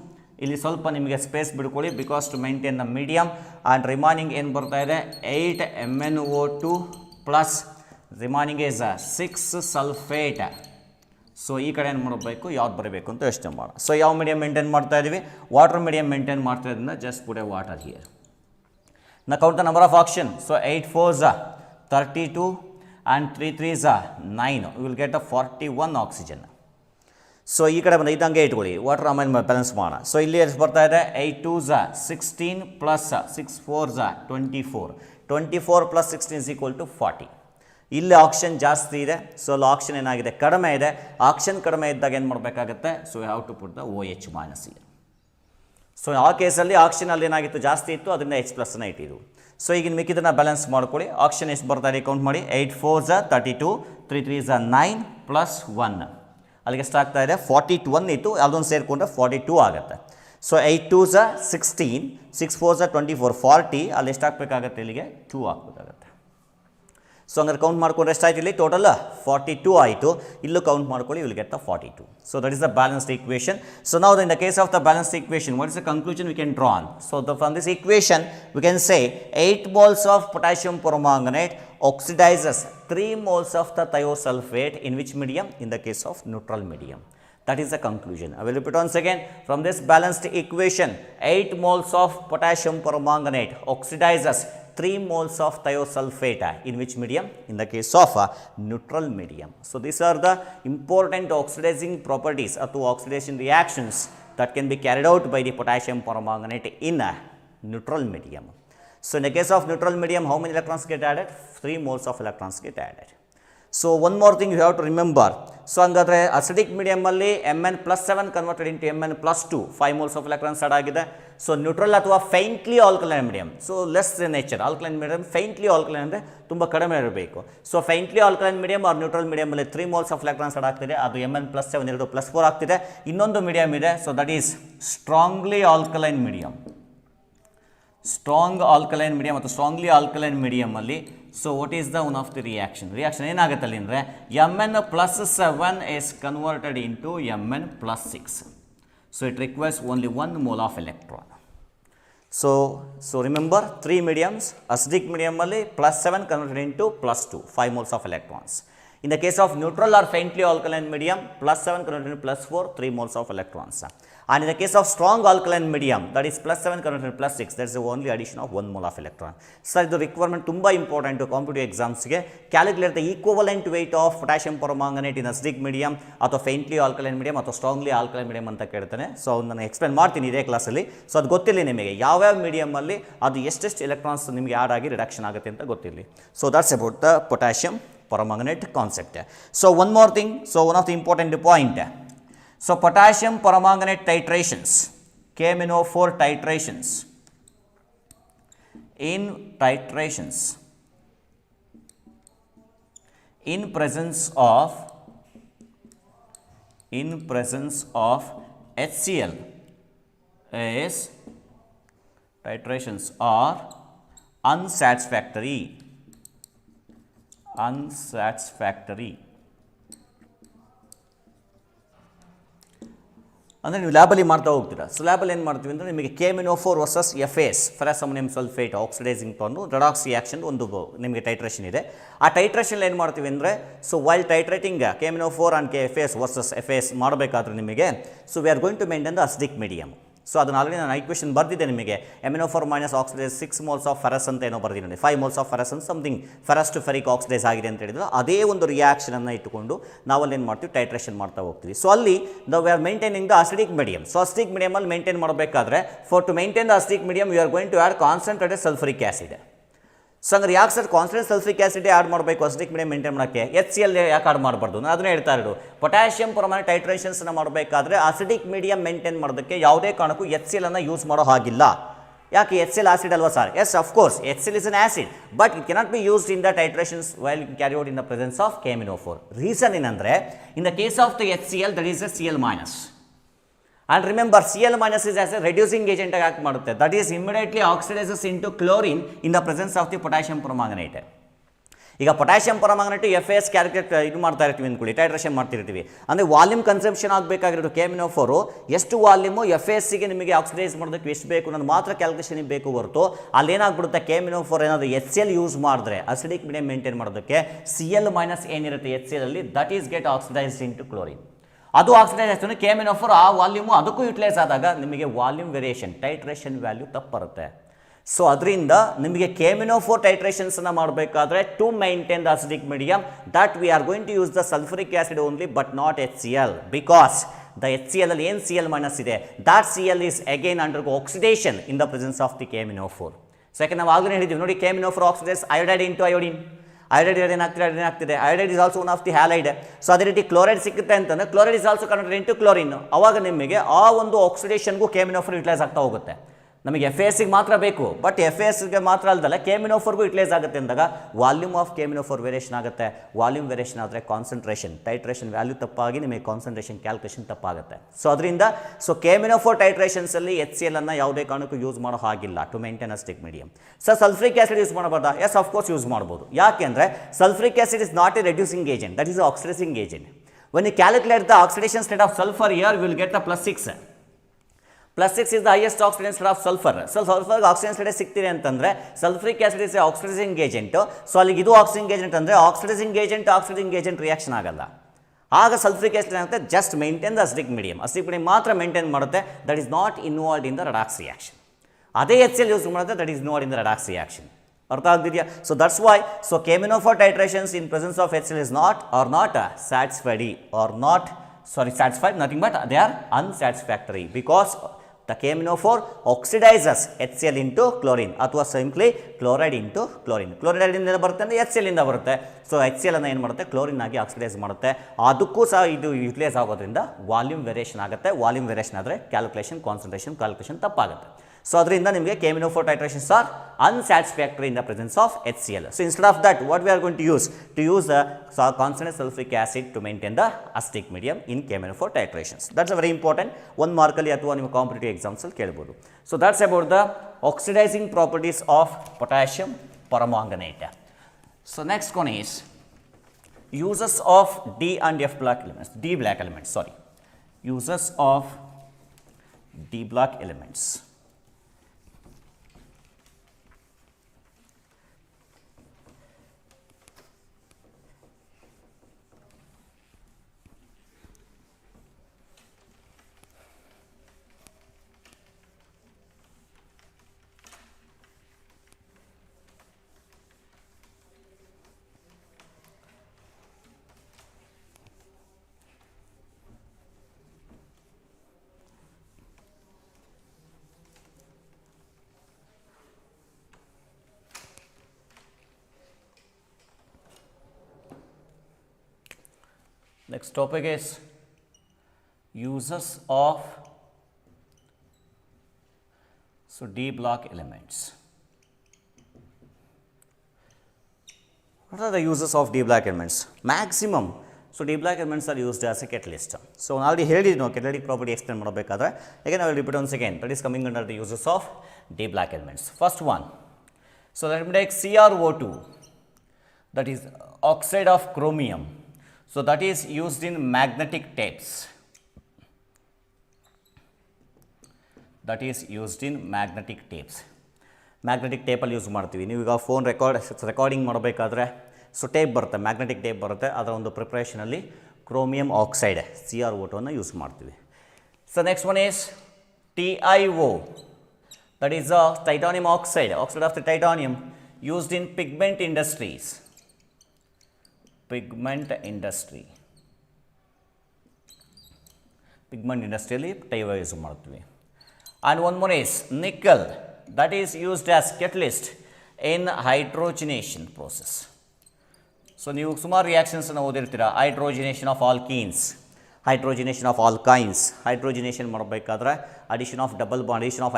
ಇಲ್ಲಿ ಸ್ವಲ್ಪ ನಿಮಗೆ ಸ್ಪೇಸ್ ಬಿಡ್ಕೊಳ್ಳಿ, because to maintain the medium. And remaining ಏನು ಬರ್ತಾ ಇದೆ 8 MnO2 plus remaining is 6 sulphate. So ಈ ಕಡೆ ಏನು ಮಾಡಬೇಕು, ಯಾವ್ದು ಬರಬೇಕು ಅಂತ ಯೋಚನೆ ಮಾಡೋಣ. ಸೊ ಯಾವ ಮೀಡಿಯಮ್ ಮೇಂಟೈನ್ ಮಾಡ್ತಾ ಇದ್ದೀವಿ? ವಾಟರ್ ಮೀಡಿಯಮ್ ಮೇಂಟೈನ್ ಮಾಡ್ತಾ ಇದ್ರಿಂದ just put a water here. ನಾ count the number of action. So 8 4s 32 and 3 3s 9. You will get a 41 oxygen. So ಈ ಕಡೆ ಬಂದು ಇದ್ದಂಗೆ ಇಟ್ಕೊಳ್ಳಿ, ವಾಟರ್ ಆಮೇಲೆ ಬ್ಯಾಲೆನ್ಸ್ ಮಾಡೋಣ. ಸೊ ಇಲ್ಲಿ ಎಷ್ಟು ಬರ್ತಾ ಇದೆ 8 2s 16 plus 6 4s 24. 24 plus 16 is equal to 40. ಇಲ್ಲಿ ಆಕ್ಸಿಜನ್ ಜಾಸ್ತಿ ಇದೆ, ಸೊ ಅಲ್ಲಿ ಆಕ್ಸಿಜನ್ ಏನಾಗಿದೆ ಕಡಿಮೆ ಇದೆ. ಆಕ್ಸಿಜನ್ ಕಡಿಮೆ ಇದ್ದಾಗ ಏನು ಮಾಡಬೇಕಾಗುತ್ತೆ? So have to put the OH minus here. So ಆ ಕೇಸಲ್ಲಿ ಆಕ್ಸಿಜನ್ ಅಲ್ಲಿ ಏನಾಗಿತ್ತು ಜಾಸ್ತಿ ಇತ್ತು, ಅದರಿಂದ H ಪ್ಲಸ್ನ ಇಟ್ಟಿದ್ದು. ಸೊ ಈಗ ಮಿಕ್ಕಿದನ್ನ ಬ್ಯಾಲೆನ್ಸ್ ಮಾಡ್ಕೊಳ್ಳಿ. ಆಕ್ಸಿಜನ್ ಎಷ್ಟು ಬರ್ತಾ ಇದೆ ಕೌಂಟ್ ಮಾಡಿ. 8 4s 32 3 3s 9 ಪ್ಲಸ್ 1. ಅಲ್ಲಿಗೆ ಎಷ್ಟಾಗ್ತಾ ಇದೆ 41 ಇತ್ತು, ಅದೊಂದು ಸೇರಿಕೊಂಡ್ರೆ 42 ಆಗುತ್ತೆ. So 8 2s 16 6 4s 24 40. ಅಲ್ಲಿ ಎಷ್ಟು ಹಾಕಬೇಕಾಗತ್ತೆ? ಇಲ್ಲಿಗೆ 2 ಹಾಕಬೇಕಾಗತ್ತೆ. ಸೊ ಹಂಗಾರೆ ಕೌಂಟ್ ಮಾಡ್ಕೊಂಡ್ರೆ ಎಷ್ಟಾಯ್ತು ಇಲ್ಲಿ ಟೋಟಲ್ 42 ಆಯಿತು. ಇಲ್ಲೂ ಕೌಂಟ್ ಮಾಡ್ಕೊಳ್ಳಿ, will get the 42. So that is the balanced equation. So ನಾವು in the case of the balanced equation, what is the conclusion we can draw on? So from this equation we can say 8 moles of potassium permanganate oxidizes 3 moles of the thiosulfate in which medium? In the case of neutral medium. That is the conclusion. I will repeat once again. From this balanced equation, 8 moles of potassium permanganate oxidizes 3 moles of thiosulfate in which medium? In the case of neutral medium. So these are the important oxidizing properties or two oxidation reactions that can be carried out by the potassium permanganate in a neutral medium. So in the case of neutral medium, how many electrons get added? 3 moles of electrons get added. So one more thing you have to remember. So hangare acidic medium alli Mn+7 converted into Mn+2, 5 moles of electrons add agide. So neutral athwa faintly alkaline medium, so less in nature. Alkaline medium faintly alkaline andre tumba kadame irbeku. So faintly alkaline medium or neutral medium alli 3 moles of electrons add agtide, adu Mn+7 2 +4 ಆಗ್ತಿದೆ. ಇನ್ನೊಂದು medium ಇದೆ, so that is strongly alkaline medium. Strong alkaline medium ಅಥವಾ strongly alkaline medium ಅಲ್ಲಿ, so what is the one of the reaction ಏನಾಗುತ್ತೆ ಅಲ್ಲಿ ಅಂದರೆ Mn+7 is converted into Mn+6, so it requires only 1 mole of electron. So remember 3 mediums, acidic medium ಅಲ್ಲಿ +7 converted into +2, 5 moles of electrons. In the case of neutral or faintly alkaline medium, +7 converted into +4, 3 moles of electrons. And in the case of strong alkaline medium, that is +7 converted into +6, that is the only addition of 1 mole of electron. So the requirement tumba important to competitive exams ge, calculate the equivalent weight of potassium permanganate in acidic medium ಅಥವಾ faintly alkaline medium ಅಥವಾ strongly alkaline medium ಅಂತ ಕೇಳ್ತಾನೆ. ಸೊ ನಾನು ಎಕ್ಸ್ಪ್ಲೇನ್ ಮಾಡ್ತೀನಿ ಇದೇ ಕ್ಲಾಸಲ್ಲಿ. ಸೊ ಅದು ಗೊತ್ತಿರಲಿ ನಿಮಗೆ ಯಾವ್ಯಾವ ಮೀಡಿಯಮ್ ಅಲ್ಲಿ ಅದು ಎಷ್ಟೆಷ್ಟು ಎಲೆಕ್ಟ್ರಾನ್ಸ್ ನಿಮಗೆ ಆಡ್ ಆಗಿ ರಿಡಕ್ಷನ್ ಆಗುತ್ತೆ ಅಂತ ಗೊತ್ತಿರಲಿ. So that's about the potassium permanganate concept. So one more thing, so one of the important point. So potassium permanganate titrations, KMnO4 titrations, in presence of HCl is titrations are unsatisfactory. ಅಂದರೆ ನೀವು ಲ್ಯಾಬಲ್ಲಿ ಮಾಡ್ತಾ ಹೋಗ್ತೀರಾ. ಸೊ ಲ್ಯಾಬಲ್ಲಿ ಏನು ಮಾಡ್ತೀವಿ ಅಂದರೆ ನಿಮಗೆ KMnO4 versus FAS, ferrous ammonium sulphate oxidising ತೊಗೊಂಡು ರೆಡಾಕ್ಸ್ ರಿಯಾಕ್ಷನ್ ಒಂದು ನಿಮಗೆ ಟೈಟ್ರೇಷನ್ ಇದೆ. ಆ ಟೈಟ್ರೇಷನ್ ಏನು ಮಾಡ್ತೀವಿ ಅಂದರೆ, so while titrating KMnO4 and FAS versus FAS ಮಾಡಬೇಕಾದ್ರೆ ನಿಮಗೆ, so we are going to maintain the acidic medium. So ಅದನ್ನು ಆಲ್ರೆಡಿ ನಾನು ಈಕ್ವೇಷನ್ ಬರ್ದಿದ್ದೆ ನಿಮಗೆ. MnO4 minus oxidise 6 moles of ferrous ಅಂತ ಏನೋ ಬರ್ದಿದ್ದೀನಿ, 5 moles ಆಫ್ ಫೆರಸ್ ಅಂತ something ferrous to ferric oxidise ಆಗಿದೆ ಅಂತ ಹೇಳಿದ್ರು. ಅದೇ ಒಂದು ರಿಯಾಕ್ಷನನ್ನು ಇಟ್ಟುಕೊಂಡು ನಾವಲ್ಲಿ ಏನು ಮಾಡ್ತೀವಿ, ಟೈಟ್ರೇಷನ್ ಮಾಡ್ತಾ ಹೋಗ್ತೀವಿ. ಸೊ ಅಲ್ಲಿ we are maintaining the acidic medium. So acidic ಮೀಡಿಯಮಲ್ಲಿ ಮೇಂಟೈನ್ ಮಾಡಬೇಕಾದ್ರೆ, for to maintain the acidic medium you are going to add concentrated sulphuric acid. So ಹಂಗಾರೆ ಯಾಕೆ sir concentrate sulphuric acid add ಮಾಡಬೇಕು ಅಸಿಡಿಕ್ ಮೀಡಿಯಮ್ ಮೇಂಟೈನ್ ಮಾಡೋಕ್ಕೆ, HCl ಯಾಕೆ ಆಡ್ ಮಾಡಬಾರ್ದು? ನಾನು ಅದನ್ನೇ ಹೇಳ್ತಾ ಇರೋದು. ಪೊಟ್ಯಾಷಿಯಂ ಪರಮಾಣು ಟೈಟ್ರೇಷನ್ಸ್ನ ಮಾಡಬೇಕಾದ್ರೆ ಅಸಿಡಿಕ್ ಮೀಡಿಯಮ್ ಮೇಂಟೈನ್ ಮಾಡೋದಕ್ಕೆ ಯಾವುದೇ ಕಾರಣಕ್ಕೂ HCl ಅನ್ನು ಯೂಸ್ ಮಾಡೋ ಹಾಗಿಲ್ಲ. ಯಾಕೆ? HCl ಆಸಿಡ್ ಅಲ್ವಾ sir? Yes, of course HCl is an acid, but it cannot be used in the titrations while carry out in the presence of KMnO4. Reason ಏನಂದರೆ, in the case of the HCl that is a Cl minus. And remember, Cl minus is as a reducing agent act ಮಾಡುತ್ತೆ. That is immediately oxidizes into chlorine in the presence of the potassium permanganate. ಈಗ ಪೊಟ್ಯಾಷಿಯಂ ಪರಮಾಂಗನೇಟ್ FAS ಕ್ಯಾಲ್ಕುಲೇಟ್ ಇದು ಮಾಡ್ತಾ ಇರ್ತೀವಿ ಅಂದ್ಕೊಳ್ಳಿ, ಟೈಟ್ರೇಷನ್ ಮಾಡ್ತಿರ್ತೀವಿ. ಅಂದರೆ ವಾಲ್ಯೂಮ್ ಕನ್ಸಂಪ್ಷನ್ ಆಗಬೇಕಾಗಿರೋದು KMnO4 ಎಷ್ಟು ವಾಲ್ಯೂಮು FASಗೆ ನಿಮಗೆ ಆಕ್ಸಿಡೈಸ್ ಮಾಡೋದಕ್ಕೆ ಎಷ್ಟು ಬೇಕು ಅನ್ನೋದು ಮಾತ್ರ ಕ್ಯಾಲ್ಕುಲೇಷನ್ ಬೇಕು ಹೊರತು ಅಲ್ಲೇನಾಗ್ಬಿಡುತ್ತೆ, KMnO4 ಏನಾದರೂ HCl ಯೂಸ್ ಮಾಡಿದ್ರೆ ಅಸಿಡಿಕ್ ಮೀಡಿಯಮ್ ಮೇಂಟೈನ್ ಮಾಡೋದಕ್ಕೆ Cl ಮೈನಸ್ ಏನಿರುತ್ತೆ HCl ಅಲ್ಲಿ, that is get oxidised into chlorine. ಅದು ಆಕ್ಸಿಡೈಸ್ ಆಯ್ತು, KMnO4 ಆ ವಾಲ್ಯೂಮು ಅದಕ್ಕೂ ಯುಟಿಲೈಸ್ ಆದಾಗ ನಿಮಗೆ ವಾಲ್ಯೂಮ್ ವೇರಿಯೇಷನ್, ಟೈಟ್ರೇಷನ್ ವ್ಯಾಲ್ಯೂ ತಪ್ಪು ಬರುತ್ತೆ. ಸೊ ಅದರಿಂದ ನಿಮಗೆ KMnO4 ಟೈಟ್ರೇಷನ್ಸನ್ನು ಮಾಡಬೇಕಾದ್ರೆ to maintain the acidic medium, that we are going to use the sulphuric acid only but not HCl, because the HCl ಅಲ್ಲಿ ಏನು Cl ಮೈನಸ್ ಇದೆ, that Cl is again under oxidation in the presence of the KMnO4. So ಯಾಕೆ ನಾವು ಆಗಲೇ ಹೇಳಿದ್ದೀವಿ ನೋಡಿ, KMnO4 oxidise iodide into iodine. Iodide ಏನಾಗ್ತಿದೆ, iodide is also one of the halide. So ಅದೇ ರೀತಿ ಕ್ಲೋರೈಡ್ ಸಿಗುತ್ತೆ ಅಂತಂದರೆ chloride is also converted into chlorine. ಅವಾಗ ನಿಮಗೆ ಆ ಒಂದು ಆಕ್ಸಿಡೇಷನ್ಗೂ KMnO4 ಯುಟಿಲೈಸ್ ಆಗ್ತಾ ಹೋಗುತ್ತೆ. ನಮಗೆ ಎಫ್ ಎ ಎಸ್ಸಿಗೆ ಮಾತ್ರ ಬೇಕು, ಬಟ್ ಎಫ್ ಎ ಎಸ್ಗೆ ಮಾತ್ರ ಅಲ್ದಲ್ಲ ಕೆಮಿನೋಫೋರ್ಗೂ ಯುಟಿಲೈಸ್ ಆಗುತ್ತೆ ಅಂದಾಗ ವಾಲ್ಯೂಮ್ ಆಫ್ ಕೆಮಿನೋಫೋರ್ ವೇರಿಯೇಷನ್ ಆಗುತ್ತೆ. ವಾಲ್ಯೂಮ್ ವೇರಿಯೇಷನ್ ಆದರೆ ಕಾನ್ಸಂಟ್ರೇಷನ್ ಟೈಟ್ರೇಷನ್ ವ್ಯಾಲ್ಯೂ ತಪ್ಪಾಗಿ ನಿಮಗೆ ಕಾನ್ಸಂಟ್ರೇಷನ್ ಕ್ಯಾಲ್ಕುಲೇಷನ್ ತಪ್ಪಾಗುತ್ತೆ. ಸೊ ಅದರಿಂದ ಕೆಮಿನೋಫೋರ್ ಟೈಟ್ರೇಷನ್ಸಲ್ಲಿ ಎಚ್ ಸಿ ಎಲ್ ಅನ್ನು ಯಾವುದೇ ಕಾರಣಕ್ಕೂ ಯೂಸ್ ಮಾಡೋ ಹಾಗಿಲ್ಲ to maintain acidic medium. Sir sulphuric acid use ಮಾಡಬಾರ್ದಾ? ಎಸ್ ಆಫ್ಕೋರ್ಸ್ ಯೂಸ್ ಮಾಡ್ಬೋದು. ಯಾಕೆಂದರೆ sulphuric acid is not a reducing agent, that is oxidising agent. When you calculate the oxidation state of sulphur here will get the +6. +6 is the highest oxidation state of sulfur. So ಸಲ್ಫರ್ಗೆ ಆಕ್ಸಿಡೇಷನ್ ಸ್ಟೇಟ್ ಸಿಗ್ತಿದೆ ಅಂತಂದರೆ sulphuric acid is oxidising agent. So ಅಲ್ಲಿಗೆ ಇದು ಆಕ್ಸಿಡೈಸಿಂಗ್ ಏಜೆಂಟ್ ಅಂದರೆ ಆಕ್ಸಿಡೈಸಿಂಗ್ ಏಜೆಂಟ್ ರಿಯಾಕ್ಷನ್ ಆಗಲ್ಲ. ಆಗ ಸಲ್ಫ್ರಿಕ್ ಆಸಿಡ್ ಏನಾಗುತ್ತೆ, just maintain the acidic medium ಮಾತ್ರ ಮೇಂಟೈನ್ ಮಾಡುತ್ತೆ. That is not involved in the redox reaction. ಅದೇ ಎಚ್ ಸಿ ಎಲ್ ಯೂಸ್ ಮಾಡುತ್ತೆ, that is involved in the redox reaction. ಅರ್ಥ ಆಗ್ತಿದೆಯಾ? So that's why KMnO4 titrations in presence of H C L is not satisfied, nothing but they are unsatisfactory because the KMnO4 oxidizes HCl into chlorine ಅಥವಾ simply chloride into chlorine. Chloride ಇಂದ ಬರುತ್ತೆ ಅಂದರೆ HCl ಇಂದ ಬರುತ್ತೆ. ಸೊ HCl ಅನ್ನು ಏನು ಮಾಡುತ್ತೆ, ಕ್ಲೋರಿನ್ ಆಗಿ ಆಕ್ಸಿಡೈಸ್ ಮಾಡುತ್ತೆ. ಅದಕ್ಕೂ ಸಹ ಇದು ಯುಟಿಲೈಸ್ ಆಗೋದ್ರಿಂದ ವಾಲ್ಯೂಮ್ ವೇರಿಯೇಷನ್ ಆಗುತ್ತೆ. ವಾಲ್ಯೂಮ್ ವೇರಿಯೇಷನ್ ಆದರೆ ಕಾನ್ಸಂಟ್ರೇಷನ್ ಕ್ಯಾಲ್ಕುಲೇಷನ್ ತಪ್ಪಾಗುತ್ತೆ. ಸೊ ಅದರಿಂದ ನಿಮಗೆ ಕೆಮಿನೋಫೋರ್ titrations R unsatisfactory in the presence of HCl. So instead of that, what we are going to use the concentrated sulfuric acid to maintain the acidic medium in KMnO4 titrations. That's a very important one mark ಅಲ್ಲಿ ಅಥವಾ ನಿಮ್ಮ ಕಾಂಪಿಟೇಟಿವ್ ಎಕ್ಸಾಮ್ಸ್ ಅಲ್ಲಿ ಕೇಳಬಹುದು. So that's about the oxidizing properties of potassium permanganate. So next one is uses of D and F block elements. Uses of D block elements. Next topic is uses of D block elements. What are the uses of D block elements? Maximum. So D block elements are used as a catalyst. So I already ಹೇಳಿದ್ವಿ ನಾವು catalytic property explain ಮಾಡಬೇಕಾದ್ರೆ. Again I will repeat once again. That is coming under the uses of D block elements. First one. So let me take CrO2. That is oxide of chromium. So that is used in magnetic tapes. Magnetic ಟೇಪಲ್ಲಿ ಯೂಸ್ ಮಾಡ್ತೀವಿ. ನೀವು ಈಗ ಫೋನ್ ರೆಕಾರ್ಡಿಂಗ್ ಮಾಡಬೇಕಾದ್ರೆ ಸೊ ಟೇಪ್ ಬರುತ್ತೆ, ಮ್ಯಾಗ್ನೆಟಿಕ್ ಟೇಪ್ ಬರುತ್ತೆ. ಅದರ ಒಂದು ಪ್ರಿಪ್ರೇಷನಲ್ಲಿ ಕ್ರೋಮಿಯಂ ಆಕ್ಸೈಡ್ CrO2 ಯೂಸ್ ಮಾಡ್ತೀವಿ. So next one is TiO. That is titanium oxide of the titanium used in pigment ಇಂಡಸ್ಟ್ರಿಯಲ್ಲಿ ಟೈವ ಯೂಸ್ ಮಾಡ್ತೀವಿ. And one more is nickel. That is used as catalyst in hydrogenation process. So ನೀವು ಸುಮಾರು ರಿಯಾಕ್ಷನ್ಸನ್ನು ಓದಿರ್ತೀರ. ಹೈಡ್ರೋಜಿನೇಷನ್ ಆಫ್ ಆಲ್ಕೈನ್ಸ್ ಹೈಡ್ರೋಜಿನೇಷನ್ ಮಾಡಬೇಕಾದ್ರೆ addition of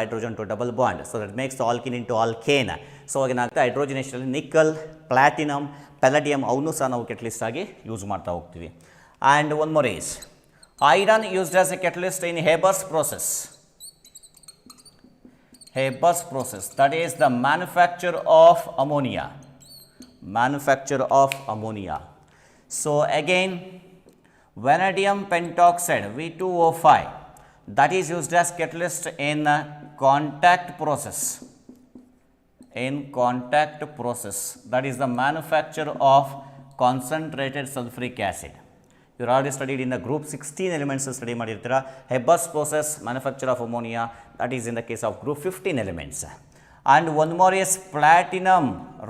hydrogen to double bond. So that makes alkyne into alkane. So ಏನಾಗುತ್ತೆ, ಹೈಡ್ರೋಜಿನೇಷನಲ್ಲಿ ನಿಕ್ಕಲ್, ಪ್ಲಾಟಿನಮ್, ಪೆಲಡಿಯಮ್ ಅವನ್ನೂ ಸಹ ನಾವು ಕೆಟಲಿಸ್ಟ್ ಆಗಿ ಯೂಸ್ ಮಾಡ್ತಾ ಹೋಗ್ತೀವಿ. And one more is iron used as A catalyst in Haber's process. That is the manufacture of ammonia. So again vanadium pentoxide V2O5 that is used as catalyst in contact process. That is the manufacture of concentrated sulfuric acid. You already studied in the group 16 elements study ಮಾಡಿರ್ತೀರಾ. Hebers process, manufacture of ammonia, that is in the case of group 15 elements. And one more is platinum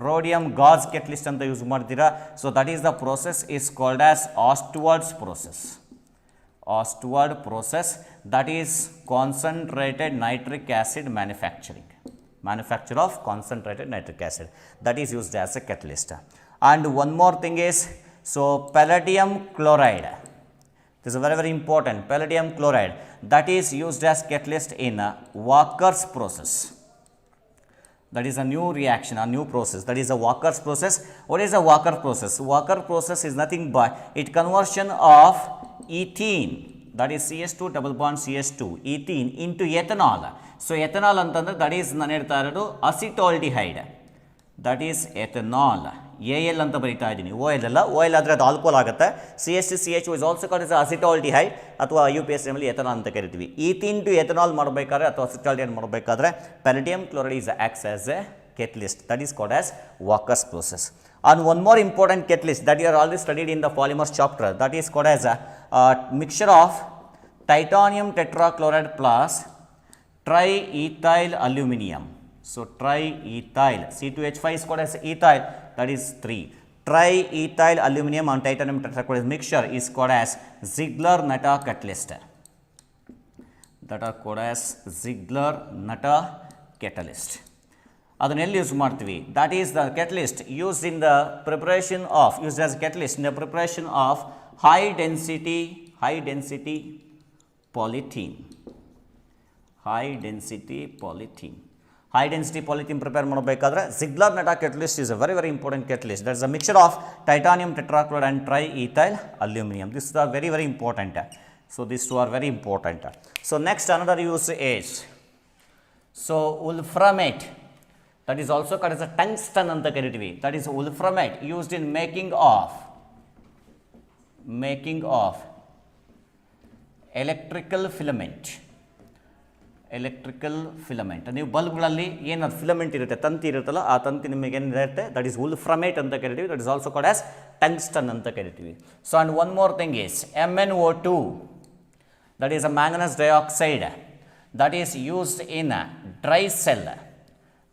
rhodium gauze catalyst ಅಂತ ಯೂಸ್ ಮಾಡ್ತೀರಾ. So that is the process is called as Ostwald's process. That is concentrated nitric acid manufacture of concentrated nitric acid, that is used as a catalyst. And one more thing is palladium chloride This is very important. Palladium chloride that is used as catalyst in Walker's process. That is a new reaction, a new process. That is a Walker's process. What is a Walker process? Walker process is nothing but it conversion of ethene, that is CH2 double bond CH2, ethene into ethanol. So ethanol ಅಂತಂದ್ರೆ that is ನಾನು ಹೇಳ್ತಾ ಇರೋದು acetaldehyde. That is ethanol. AL ಅಂತ ಬರೀತಾ ಇದ್ದೀನಿ, OL ಅಲ್ಲ. OL ಆದರೆ ಅದು ಆಲ್ಕೋಹಾಲ್ ಆಗುತ್ತೆ. CH2CH2 is also called as acetaldehyde ಅಥವಾ UPSC ನಲ್ಲಿ ಎಥನಾಲ್ ಅಂತ ಕರಿತೀವಿ. ಈಥೀನ್ ಟು ಎಥನಾಲ್ ಮಾಡಬೇಕಾದ್ರೆ ಅಥವಾ ಅಸಿಟಾಲ್ಡಿಹೈಡ್ ಮಾಡಬೇಕಾದ್ರೆ ಪ್ಯಾಲಿಡಿಯಂ chloride is acts as a catalyst. That is called as Walker's process. And one more important catalyst that you are already studied in the polymers chapter, that is called as a mixture of titanium tetrachloride plus triethyl aluminum. So triethyl, C2H5 is called as ethyl, that is 3. Triethyl aluminum and titanium tetrachloride mixture is called as Ziegler-Natta catalyst. That are called as Ziegler-Natta catalyst. ಅದನ್ನು ಎಲ್ಲಿ ಯೂಸ್ ಮಾಡ್ತೀವಿ? That is the catalyst used in the preparation of, used as a catalyst in the preparation of high density polythene. High density polythene prepare ಮಾಡಬೇಕಾದ್ರೆ Ziegler-Natta catalyst is a very important catalyst. That is a mixture of titanium tetrachloride and triethyl aluminum. This is very important. So these two are very important. So next another use is, so wolframate, that is also called as a tungsten ಅಂತ ಕರಿತೀವಿ. That is wolframate used in making of electrical filament. ನೀವು ಬಲ್ಬ್ಗಳಲ್ಲಿ ಏನಾದ್ರು ಫಿಲಮೆಂಟ್ ಇರುತ್ತೆ, ತಂತಿ ಇರುತ್ತಲ್ಲ, ಆ ತಂತಿ ನಿಮಗೆ ಏನಿರುತ್ತೆ ದಟ್ ಈಸ್ wolframate ಅಂತ ಕರಿತೀವಿ. That is also called as tungsten ಅಂತ ಕರಿತೀವಿ. So and one more thing is MnO2, that is a manganese dioxide that is used in a dry cell.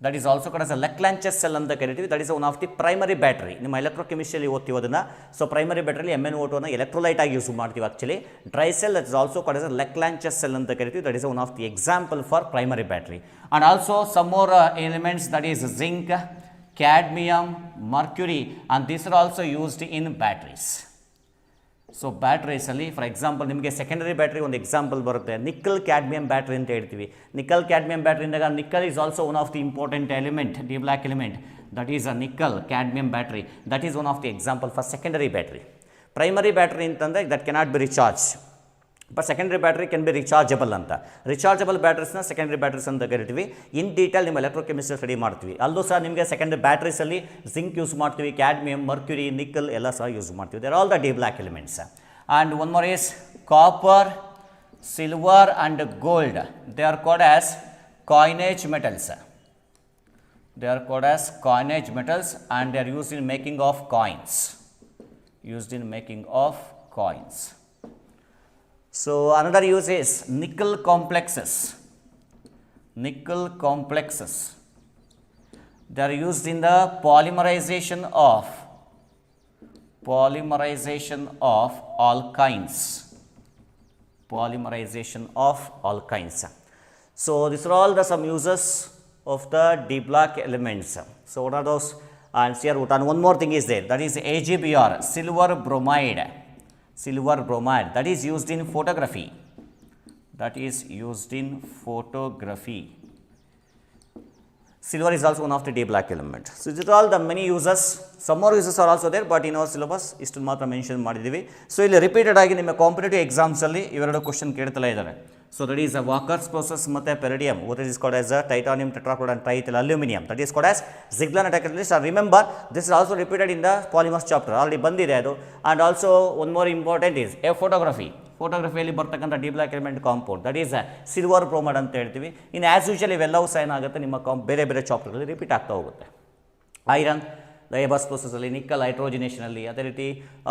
That is also called as a Leclanche cell ಅಂತ ಕರಿತೀವಿ. That is one of the primary battery. ನಿಮ್ಮ ಎಲೆಕ್ಟ್ರೋಕೆಮಿಸ್ಟ್ರಿಯಲ್ಲಿ ಓದ್ತೀವಿ ಅದನ್ನು. ಸೊ ಪ್ರೈಮರಿ ಬ್ಯಾಟ್ರಿಲಿ MnO2 ಅನ್ನು ಎಲೆಕ್ಟ್ರೋಲೈಟ್ ಆಗಿ ಯೂಸ್ ಮಾಡ್ತೀವಿ actually. Dry cell that is also called as a Leclanche cell ಅಂತ ಕರಿತೀವಿ. That is one of the example for primary battery. And also some more elements, that is zinc, cadmium, mercury, and these are also used in batteries. So ಬ್ಯಾಟ್ರೀಸಲ್ಲಿ ಫಾರ್ ಎಕ್ಸಾಂಪಲ್ ನಿಮಗೆ ಸೆಕೆಂಡರಿ ಬ್ಯಾಟ್ರಿ ಒಂದು ಎಕ್ಸಾಂಪಲ್ ಬರುತ್ತೆ, ನಿಕ್ಕಲ್ ಕ್ಯಾಡ್ಮಿಯಂ ಬ್ಯಾಟ್ರಿ ಅಂತ ಹೇಳ್ತೀವಿ. ನಿಕ್ಕಲ್ ಕ್ಯಾಡ್ಮಿಯಂ ಬ್ಯಾಟ್ರಿ ಅಂದಾಗ nickel is also one of the important element, D block element. That is a nickel cadmium battery. That is one of the example for secondary battery. Primary battery ಅಂತಂದರೆ that cannot be recharge, but secondary battery can be rechargeable ಅಂತ. ರಿಚಾರ್ಜಬಲ್ ಬ್ಯಾಟ್ರೀಸ್ನ ಸೆಕೆಂಡರಿ ಬ್ಯಾಟ್ರೀಸ್ ಅಂತ ಕರಿತೀವಿ. ಇನ್ ಡೀಟೇಲ್ ನಿಮ್ಮ ಎಲೆಕ್ಟ್ರೋಕೆಮಿಸ್ಟ್ರಿ ಸ್ಟಡಿ ಮಾಡ್ತೀವಿ. ಅಲ್ಲೂ ಸಹ ನಿಮಗೆ ಸೆಕೆಂಡರಿ ಬ್ಯಾಟ್ರೀಸಲ್ಲಿ ಜಿಂಕ್ ಯೂಸ್ ಮಾಡ್ತೀವಿ, ಕ್ಯಾಡ್ಮಿಯಂ, ಮರ್ಕ್ಯುರಿ, ನಿಕ್ಕಲ್ ಎಲ್ಲ ಸಹ ಯೂಸ್ ಮಾಡ್ತೀವಿ. There all the D block elements. And one more is copper, silver and gold. They are called as coinage metals. They are called as coinage metals and they are used in making of coins. So another use is nickel complexes. They are used in the polymerization of alkynes. So these are all the some uses of the D block elements. So what are those? And here one more thing is there, that is AgBr, silver bromide. That is used in photography. Silver is also one of the D black element. So these are all the many uses. Some more uses are also there, but in our syllabus ಇಷ್ಟು ಮಾತ್ರ ಮೆನ್ಷನ್ ಮಾಡಿದ್ದೀವಿ. ಸೊ ಇಲ್ಲಿ ರಿಪೀಟೆಡ್ ಆಗಿ ನಿಮ್ಮ ಕಾಂಪಿಟೇಟಿವ್ ಎಕ್ಸಾಮ್ಸಲ್ಲಿ ಇವೆರಡು ಕ್ವಶನ್ ಕೇಳ್ತಲೇ ಇದ್ದಾರೆ. So that is a Wacker's process ಮತ್ತು ಪೆರಿಡಿಯಂ, what is called as a titanium tetrachloride and triethyl aluminium, that is called as Ziegler-Natta catalyst. Remember this is also repeated in the polymers chapter, already ಬಂದಿದೆ ಅದು. And also one more important is ಫೋಟೋಗ್ರಫಿಯಲ್ಲಿ ಬರ್ತಕ್ಕಂಥ D block element compound, that is silver bromide ಅಂತ ಹೇಳ್ತೀವಿ. ಇನ್ನು ಆ್ಯಸ್ ಯೂಶುವಲ್ ಇವೆಲ್ಲವೂ ಸಹ ಏನಾಗುತ್ತೆ ನಿಮ್ಮ ಬೇರೆ ಚಾಪ್ಟರ್ಗಳಲ್ಲಿ ರಿಪೀಟ್ ಆಗ್ತಾ ಹೋಗುತ್ತೆ. ಐರನ್ ಲೇಬರ್ಸ್ ಪ್ರೊಸೆಸಲ್ಲಿ, ನಿಕ್ಕಲ್ ಹೈಡ್ರೋಜಿನೇಷನಲ್ಲಿ, ಅದೇ ರೀತಿ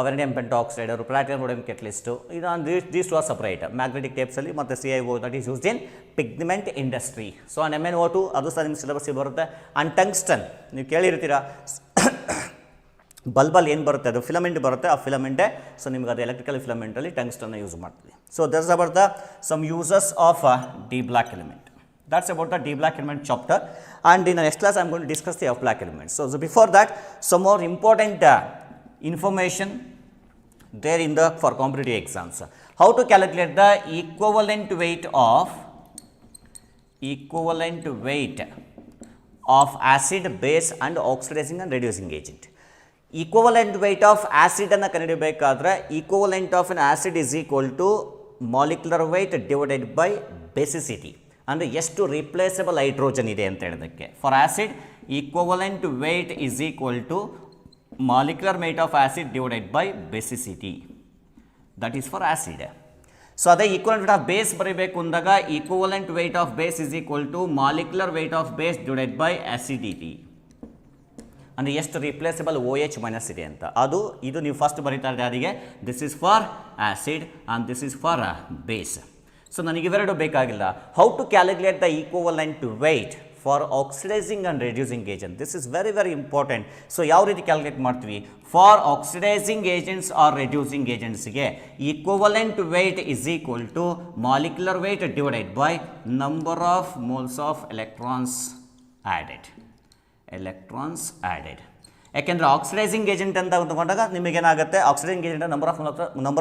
ವೆರಿಡಿಯಂ ಪೆಂಟಾಕ್ಸೈಡ್ ಅವರು ಪ್ಲಾಟಿನಮ್ ರೋಡಿಯಂ ಕೆಟಲಿಸ್ಟು, ಇದನ್ನು these two are separate. Magnetic ಟೇಪ್ಸಲ್ಲಿ ಮತ್ತು CiO that is used in pigment industry. So and MnO2 ಅದು ಸಹ ನಿಮ್ಮ ಸಿಲೆಬಸ್ಸಿಗೆ ಬರುತ್ತೆ. ಆ್ಯಂಡ್ ಟಂಗ್ಸ್ಟನ್ ನೀವು ಕೇಳಿರ್ತೀರ, ಬಲ್ಬಲ್ಲಿ ಏನು ಬರುತ್ತೆ ಅದು ಫಿಲಮೆಂಟ್ ಬರುತ್ತೆ, ಆ ಫಿಲಮೆಂಟೇ. ಸೊ ನಿಮ್ಗೆ ಅದು ಎಲೆಕ್ಟ್ರಿಕಲ್ ಫಿಲಮೆಂಟಲ್ಲಿ ಟಂಗ್ಸ್ಟನ್ನ ಯೂಸ್ ಮಾಡ್ತೀವಿ. So that's about the some uses of d block element. That's about the D black element chapter, and in the next class I am going to discuss the F black elements. So before that, some more important information there in the for competitive exams. How to calculate the equivalent weight of acid, base and oxidizing and reducing agent. Equivalent weight of acid ಅನ್ನು ಕಂಡುಹಿಡಿಯಬೇಕಾದ್ರೆ equivalent of an acid is equal to molecular weight divided by basicity. ಅಂದರೆ ಎಷ್ಟು ರಿಪ್ಲೇಸಬಲ್ ಹೈಡ್ರೋಜನ್ ಇದೆ ಅಂತ ಹೇಳೋದಕ್ಕೆ. For acid equivalent weight is equal to molecular weight of acid divided by basicity. That is for acid. So ಅದೇ equivalent weight of base ಬರೀಬೇಕು ಅಂದಾಗ equivalent weight of base is equal to molecular weight of base divided by acidity. ಅಂದರೆ ಎಷ್ಟು ರಿಪ್ಲೇಸಬಲ್ OH ಮೈನಸ್ ಇದೆ ಅಂತ ಅದು ಇದು ನೀವು ಫಸ್ಟ್ ಬರೀತಾ ಇದ್ದಾರೆ ಯಾರಿಗೆ, this is for acid and this is for base. So ನನಗೆ ಇವೆರಡು ಬೇಕಾಗಿಲ್ಲ. How to calculate the equivalent weight for oxidising and reducing agent, this is very very important. So ಯಾವ ರೀತಿ ಕ್ಯಾಲ್ಕುಲೇಟ್ ಮಾಡ್ತೀವಿ, for oxidising agents or reducing ಏಜೆಂಟ್ಸ್ಗೆ equivalent weight is equal to molecular weight divided by number of moles of electrons added. ಯಾಕೆಂದರೆ ಆಕ್ಸಿಡೈಸಿಂಗ್ ಏಜೆಂಟ್ ಅಂತ ತಗೊಂಡಾಗ ನಿಮಗೇನಾಗುತ್ತೆ, oxidising agent number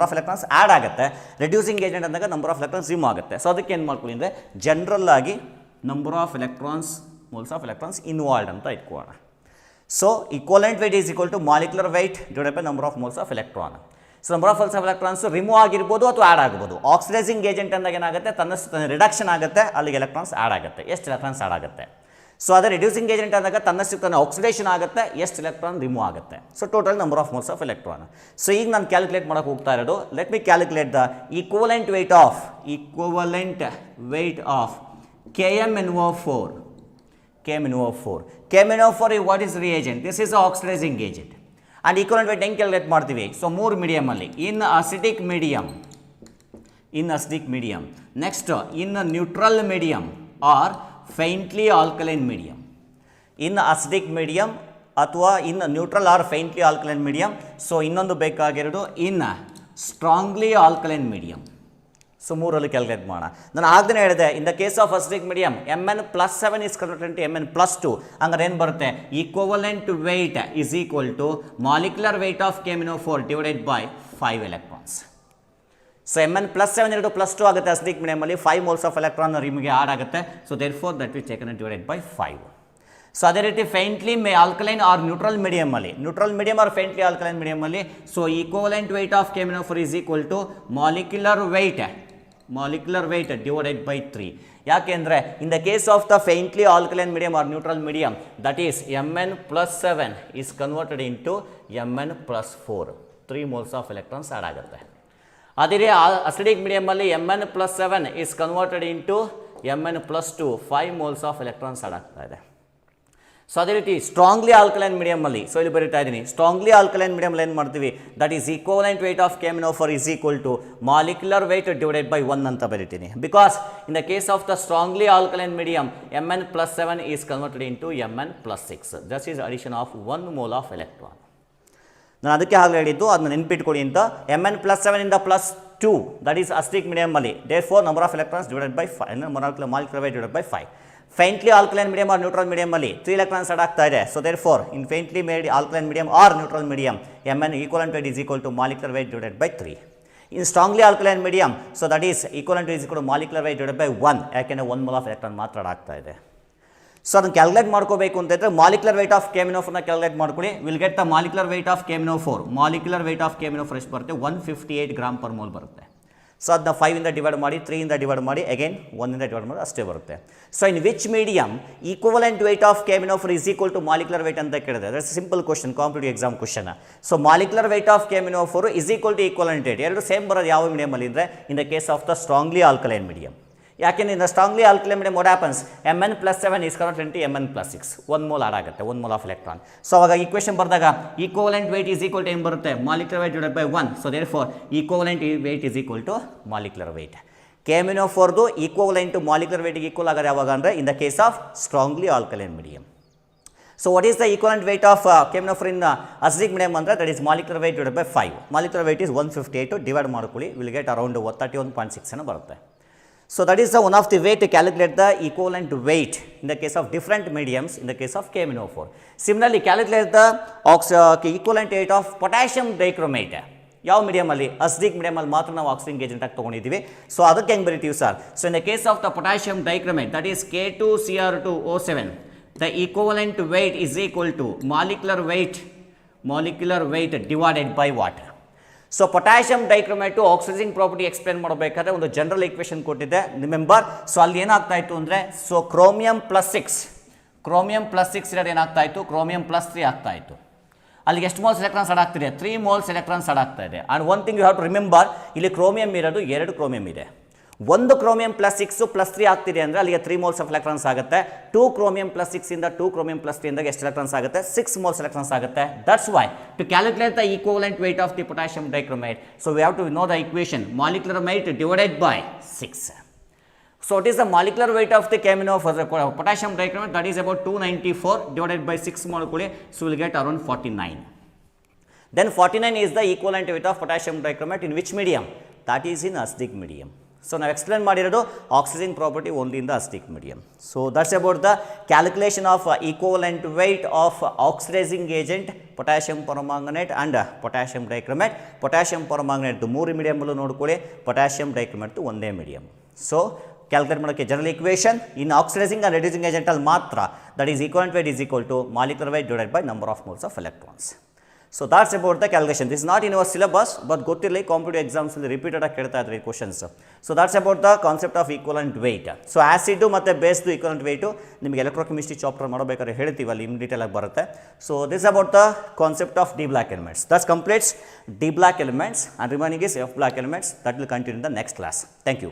of electrons add ಆಗುತ್ತೆ, ರೆಡ್ಯೂಸಿಂಗ್ ಏಜೆಂಟ್ ಅಂದಾಗ ನಂಬರ್ ಆಫ್ ಎಲೆಕ್ಟ್ರಾನ್ಸ್ ರಿಮೂವ್ ಆಗುತ್ತೆ. ಸೊ ಅದಕ್ಕೆ ಏನು ಮಾಡ್ಕೊಳ್ಳಿ ಅಂದರೆ ಜನರಲ್ ಆಗಿ number of electrons moles of electrons involved ಅಂತ ಇಟ್ಕೊಳ್ಳೋಣ. So equivalent weight is equal to molecular weight divided by number of moles of electron. So number of moles of electrons remove ಆಗಿರ್ಬೋದು ಅಥವಾ ಆ್ಯಡ್ ಆಗ್ಬೋದು. ಆಕ್ಸಿಡೈಸಿಂಗ್ ಏಜೆಂಟ್ ಅಂದಾಗ ಏನಾಗುತ್ತೆ, ತನ್ನಷ್ಟು ರಿಡಕ್ಷನ್ ಆಗುತ್ತೆ, ಅಲ್ಲಿಗೆ ಎಲೆಕ್ಟ್ರಾನ್ಸ್ ಆ್ಯಡ್ ಆಗುತ್ತೆ. ಎಷ್ಟು ಎಲೆಕ್ಟ್ರಾನ್ಸ್ ಆ್ಯಡ್ ಆಗುತ್ತೆ. ಸೊ ಅದೇ ರೆಡ್ಯೂಸಿಂಗ್ ಏಜೆಂಟ್ ಆದಾಗ ತನ್ನಷ್ಟು ತನ್ನ ಆಕ್ಸಿಡೇಷನ್ ಆಗುತ್ತೆ, ಎಷ್ಟು ಎಲೆಕ್ಟ್ರಾನ್ ರಿಮೂವ್ ಆಗುತ್ತೆ. So total number of moles of electron. So ಈಗ ನಾನು ಕ್ಯಾಲ್ಕುಲೇಟ್ ಮಾಡೋಕೆ ಹೋಗ್ತಾ ಇರೋದು, let me calculate the equivalent weight of KMnO4. KMnO4 what is reagent? This is oxidizing agent. And equivalent weight ಹೆಂಗೆ ಕ್ಯಾಲ್ಕುಲೇಟ್ ಮಾಡ್ತೀವಿ, ಸೊ ಮೂರು ಮೀಡಿಯಮಲ್ಲಿ, in acidic medium, next in neutral medium or faintly alkaline medium. In acidic medium ಅಥವಾ in neutral or faintly alkaline medium. So ಇನ್ನೊಂದು ಬೇಕಾಗಿರೋದು in strongly alkaline medium. So ಮೂರಲ್ಲಿ ಕ್ಯಾಲ್ಕುಲೇಟ್ ಮಾಡೋಣ. ನಾನು ಆಗಲೇ ಹೇಳಿದೆ, in the case of acidic medium Mn+7 is converted to Mn+2. ಹಂಗಾರೆ ಏನು ಬರುತ್ತೆ, equivalent weight is equal to molecular weight of KMnO4 divided by 5 electrons. So Mn+7 ಎರಡು +2 ಆಗುತ್ತೆ ಅಸಿಡಿಕ್ ಮೀಡಿಯಮಲ್ಲಿ, 5 ಮೋಲ್ಸ್ ಆಫ್ ಎಲೆಕ್ಟ್ರಾನ್ ನಿಮಗೆ ಆಡ್ ಆಗುತ್ತೆ. So therefore that will taken divided by 5. So ಅದೇ ರೀತಿ faintly alkaline or neutral medium or faintly alkaline ಮೀಡಿಯಮಲ್ಲಿ, so equivalent weight of KMnO4 is equal to molecular weight divided by 3. ಯಾಕೆಂದರೆ in the case of the faintly alkaline medium or neutral medium, that is Mn+7 is converted into Mn+4, 3 moles of electrons add ಆಗುತ್ತೆ. ಅದೇ ರೀತಿ ಅಸಿಡಿಕ್ ಮೀಡಿಯಮಲ್ಲಿ Mn+7 is converted into Mn+2, 5 moles of electrons add ಆಗ್ತಾ ಇದೆ. ಸೊ ಅದೇ ರೀತಿ ಸ್ಟ್ರಾಂಗ್ಲಿ ಆಲ್ಕಲೈನ್ ಮೀಡಿಯಮಲ್ಲಿ, ಸೊ ಇಲ್ಲಿ ಬರೀತಾ ಇದ್ದೀನಿ, ಸ್ಟ್ರಾಂಗ್ಲಿ ಆಲ್ಕಲೈನ್ ಮೀಡಿಯಮಲ್ಲಿ ಏನು ಮಾಡ್ತೀವಿ, that is equivalent weight of KMnO4 is equal to molecular weight divided by 1 ಅಂತ ಬರೀತೀನಿ. Because in the case of the strongly alkaline medium Mn+7 is converted into Mn+6. That is addition of 1 mole of electron. ನಾನು ಅದಕ್ಕೆ ಆಗಲೇ ಹೇಳಿದ್ದು, ಅದನ್ನ ನೆನ್ಪಿಟ್ಕೊಳ್ಳಿ ಅಂತ. Mn+7 ಇಂದ +2 ದಟ್ ಈಸ್ ಅಸಿಡಿಕ್ ಮೀಡಿಯಮಲ್ಲಿ, therefore number of electrons divided by 5, molecular weight divided by 5. Faintly alkaline medium or neutral ಮೀಡಿಯಮಲ್ಲಿ 3 ಎಲೆಕ್ಟ್ರಾನ್ಸ್ ಆಡ್ ಆಗ್ತಾ ಇದೆ. So therefore in faintly alkaline medium or neutral medium Mn equivalent weight is equal to molecular weight divided by 3. In strongly alkaline medium, so that is equivalent is equal to molecular weight divided by 1, ಯಾಕೆಂದರೆ 1 ಮೋಲ್ ಆಫ್ ಎಲೆಕ್ಟ್ರಾನ್ ಮಾತ್ರ ಆಡ್ ಆಗ್ತಾ ಇದೆ. ಸೊ ಅದನ್ನು ಕ್ಯಾಲ್ಕುಲೇಟ್ ಮಾಡ್ಕೋಬೇಕು ಅಂತಂದರೆ ಮಾಲಿಕ್ಯುಲರ್ weight ಆಫ್ KMnO4ನ ಕ್ಯಾಲ್ಕುಲೇಟ್ ಮಾಡ್ಕೊಳ್ಳಿ. Will get the molecular weight of KMnO4. Molecular weight of KMnO4 ಎಷ್ಟು ಬರುತ್ತೆ, 158 ಗ್ರಾಮ್ ಪರ್ ಮೋಲ್ ಬರುತ್ತೆ. ಸೊ ಅದನ್ನ 5 ಇಂದ ಡಿವೈಡ್ ಮಾಡಿ, 3 ಇಂದ ಡಿವೈಡ್ ಮಾಡಿ, ಅಗೇನ್ 1 ಇಂದ ಡಿವೈಡ್ ಮಾಡಿ, ಅಷ್ಟೇ ಬರುತ್ತೆ. So in which medium equivalent weight of KMnO4 is equal to molecular weight ಅಂತ ಕೇಳಿದೆ. That's simple question, competitive exam question. So molecular weight of KMnO4 is equal to equivalent weight, ಎರಡು ಸೇಮ್ ಬರೋದು ಯಾವ ಮೀಡಿಯಮಲ್ಲಿ ಅಂದರೆ in the case of the strongly alkaline medium. ಯಾಕೆಂದರೆ in the strongly alkaline medium what happens, Mn+7 is converted into Mn+6, 1 mole add ಆಗುತ್ತೆ, 1 ಮೋಲ್ ಆಫ್ ಎಲೆಕ್ಟ್ರಾನ್. ಸೊ ಅವಾಗ ಈಕ್ವೇಷನ್ ಬರೆದಾಗ equivalent weight is equal to ಏನು ಬರುತ್ತೆ, molecular weight divided by 1. So therefore equivalent weight is equal to molecular weight. KMnO4ದು equivalent to molecular weight equal ಆಗೋದು ಯಾವಾಗ ಅಂದರೆ in the case of strongly alkaline medium. So what is the equivalent weight of KMnO4 in acidic medium ಅಂದರೆ that is molecular weight divided by 5. Molecular weight is 158, divide ಮಾಡ್ಕೊಳ್ಳಿ, ವಿಲ್ ಗೆಟ್ ಅರೌಂಡ್ 31.6 ಅನ್ನು ಬರುತ್ತೆ. So that is the one of the way to calculate the equivalent weight in the case of different mediums in the case of KMnO4. Similarly, calculate the equivalent weight of potassium dichromate. ಯಾವ ಮೀಡಿಯಮಲ್ಲಿ ಅಸಿಡಿಕ್ ಮೀಡಿಯಮಲ್ಲಿ ಮಾತ್ರ ನಾವು ಆಕ್ಸಿಜನ್ ಏಜೆಂಟ್ ಆಗಿ ತೊಗೊಂಡಿದ್ದೀವಿ. ಸೊ ಅದಕ್ಕೆ ಹೆಂಗೆ ಬರಿತೀವಿ sir? So in the case of the potassium dichromate that is K2Cr2O7 the equivalent weight is equal to molecular weight divided by what? So potassium dichromate oxidizing property explain ಮಾಡಬೇಕಾದ್ರೆ ಒಂದು ಜನರಲ್ ಈಕ್ವೇಷನ್ ಕೊಟ್ಟಿದ್ದೆ ರಿಮೆಂಬರ್. ಸೊ ಅಲ್ಲಿ ಏನಾಗ್ತಾ ಇತ್ತು ಅಂದರೆ, ಸೊ ಕ್ರೋಮಿಯಂ ಪ್ಲಸ್ 6 ಇರೋದು ಏನಾಗ್ತಾ ಇತ್ತು, ಕ್ರೋಮಿಯಂ ಪ್ಲಸ್ 3 ಆಗ್ತಾ ಇತ್ತು. ಅಲ್ಲಿಗೆ ಎಷ್ಟು ಮೋಲ್ಸ್ ಎಲೆಕ್ಟ್ರಾನ್ಸ್ ಆಡ್ ಆಗ್ತಿದೆ? 3 ಮೋಲ್ಸ್ ಎಲೆಕ್ಟ್ರಾನ್ಸ್ ಆಡ್ ಆಗ್ತಾ ಇದೆ. And one thing you have to remember, ಇಲ್ಲಿ ಕ್ರೋಮಿಯಂ ಇರೋದು 2 ಕ್ರೋಮಿಯಂ ಇದೆ. ಒಂದು ಕ್ರೋಮಿಯಂ ಪ್ಲಸ್ 6 ಪ್ಲಸ್ 3 ಆಗ್ತಿದೆ ಅಂದರೆ ಅಲ್ಲಿಗೆ 3 ಮೋಲ್ಸ್ ಆಫ್ ಎಲೆಕ್ಟ್ರಾನ್ಸ್ ಆಗುತ್ತೆ. 2 ಕ್ರೋಮಿಯಂ ಪ್ಲಸ್ 6 ಇಂದ 2 ಕ್ರೋಮಿಯಂ ಪ್ಲಸ್ 3 ಇಂದ ಎಷ್ಟು ಎಲೆಕ್ಟ್ರಾನ್ಸ್ ಆಗುತ್ತೆ? 6 ಮೋಲ್ಸ್ ಎಲೆಕ್ಟ್ರಾನ್ಸ್ ಆಗುತ್ತೆ. That's why to calculate the equivalent weight of the potassium dichromate, so we have to know the equation molecular weight divided by 6. So it is the molecular weight of the potassium dichromate, that is about 294 divided by 6 molecule, so we will get around 49. Then 49 is the equivalent weight of potassium dichromate in which medium? That is in acidic medium. So now explain ಮಾಡಿರೋದು oxidizing property only in the acidic medium. So that's about the calculation of equivalent weight of oxidizing agent potassium permanganate and potassium dichromate. Potassium permanganate 3 medium ಅಲ್ಲೂ ನೋಡ್ಕೊಳ್ಳಿ, potassium dichromate ಒಂದೇ medium. So ಕ್ಯಾಲ್ಕುಲೇಟ್ ಮಾಡೋಕ್ಕೆ general equation in oxidizing and reducing ಏಜೆಂಟಲ್ಲಿ ಮಾತ್ರ, that is equivalent weight is equal to molecular weight divided by number of moles of electrons. So that's about the calculation. This not in your syllabus, but ಗೊತ್ತಿರಲಿ ಕಾಂಪಿಟೇಟಿವ್ ಎಕ್ಸಾಮ್ಸಲ್ಲಿ ರಿಪೀಟೆಡ್ ಆಗಿ ಕೇಳ್ತಾ ಇದ್ದಾರೆ ಈ questions. So that's about the concept of equivalent weight. So acid ಮತ್ತು ಬೇಸ್ದು ಈಕ್ವಲೆಂಟ್ weight ನಿಮಗೆ ಎಲೆಕ್ಟ್ರೋಕೆಮಿಸ್ಟ್ರಿ ಚಾಪ್ಟರ್ ಮಾಡಬೇಕಾದ್ರೆ ಹೇಳ್ತೀವಿ, ಅಲ್ಲಿ ಇನ್ ಡೀಟೇಲ್ ಆಗಿ ಬರುತ್ತೆ. So this about the concept of d block elements. That's completes d block elements, and remaining is f block elements. That will continue in the next class. Thank you.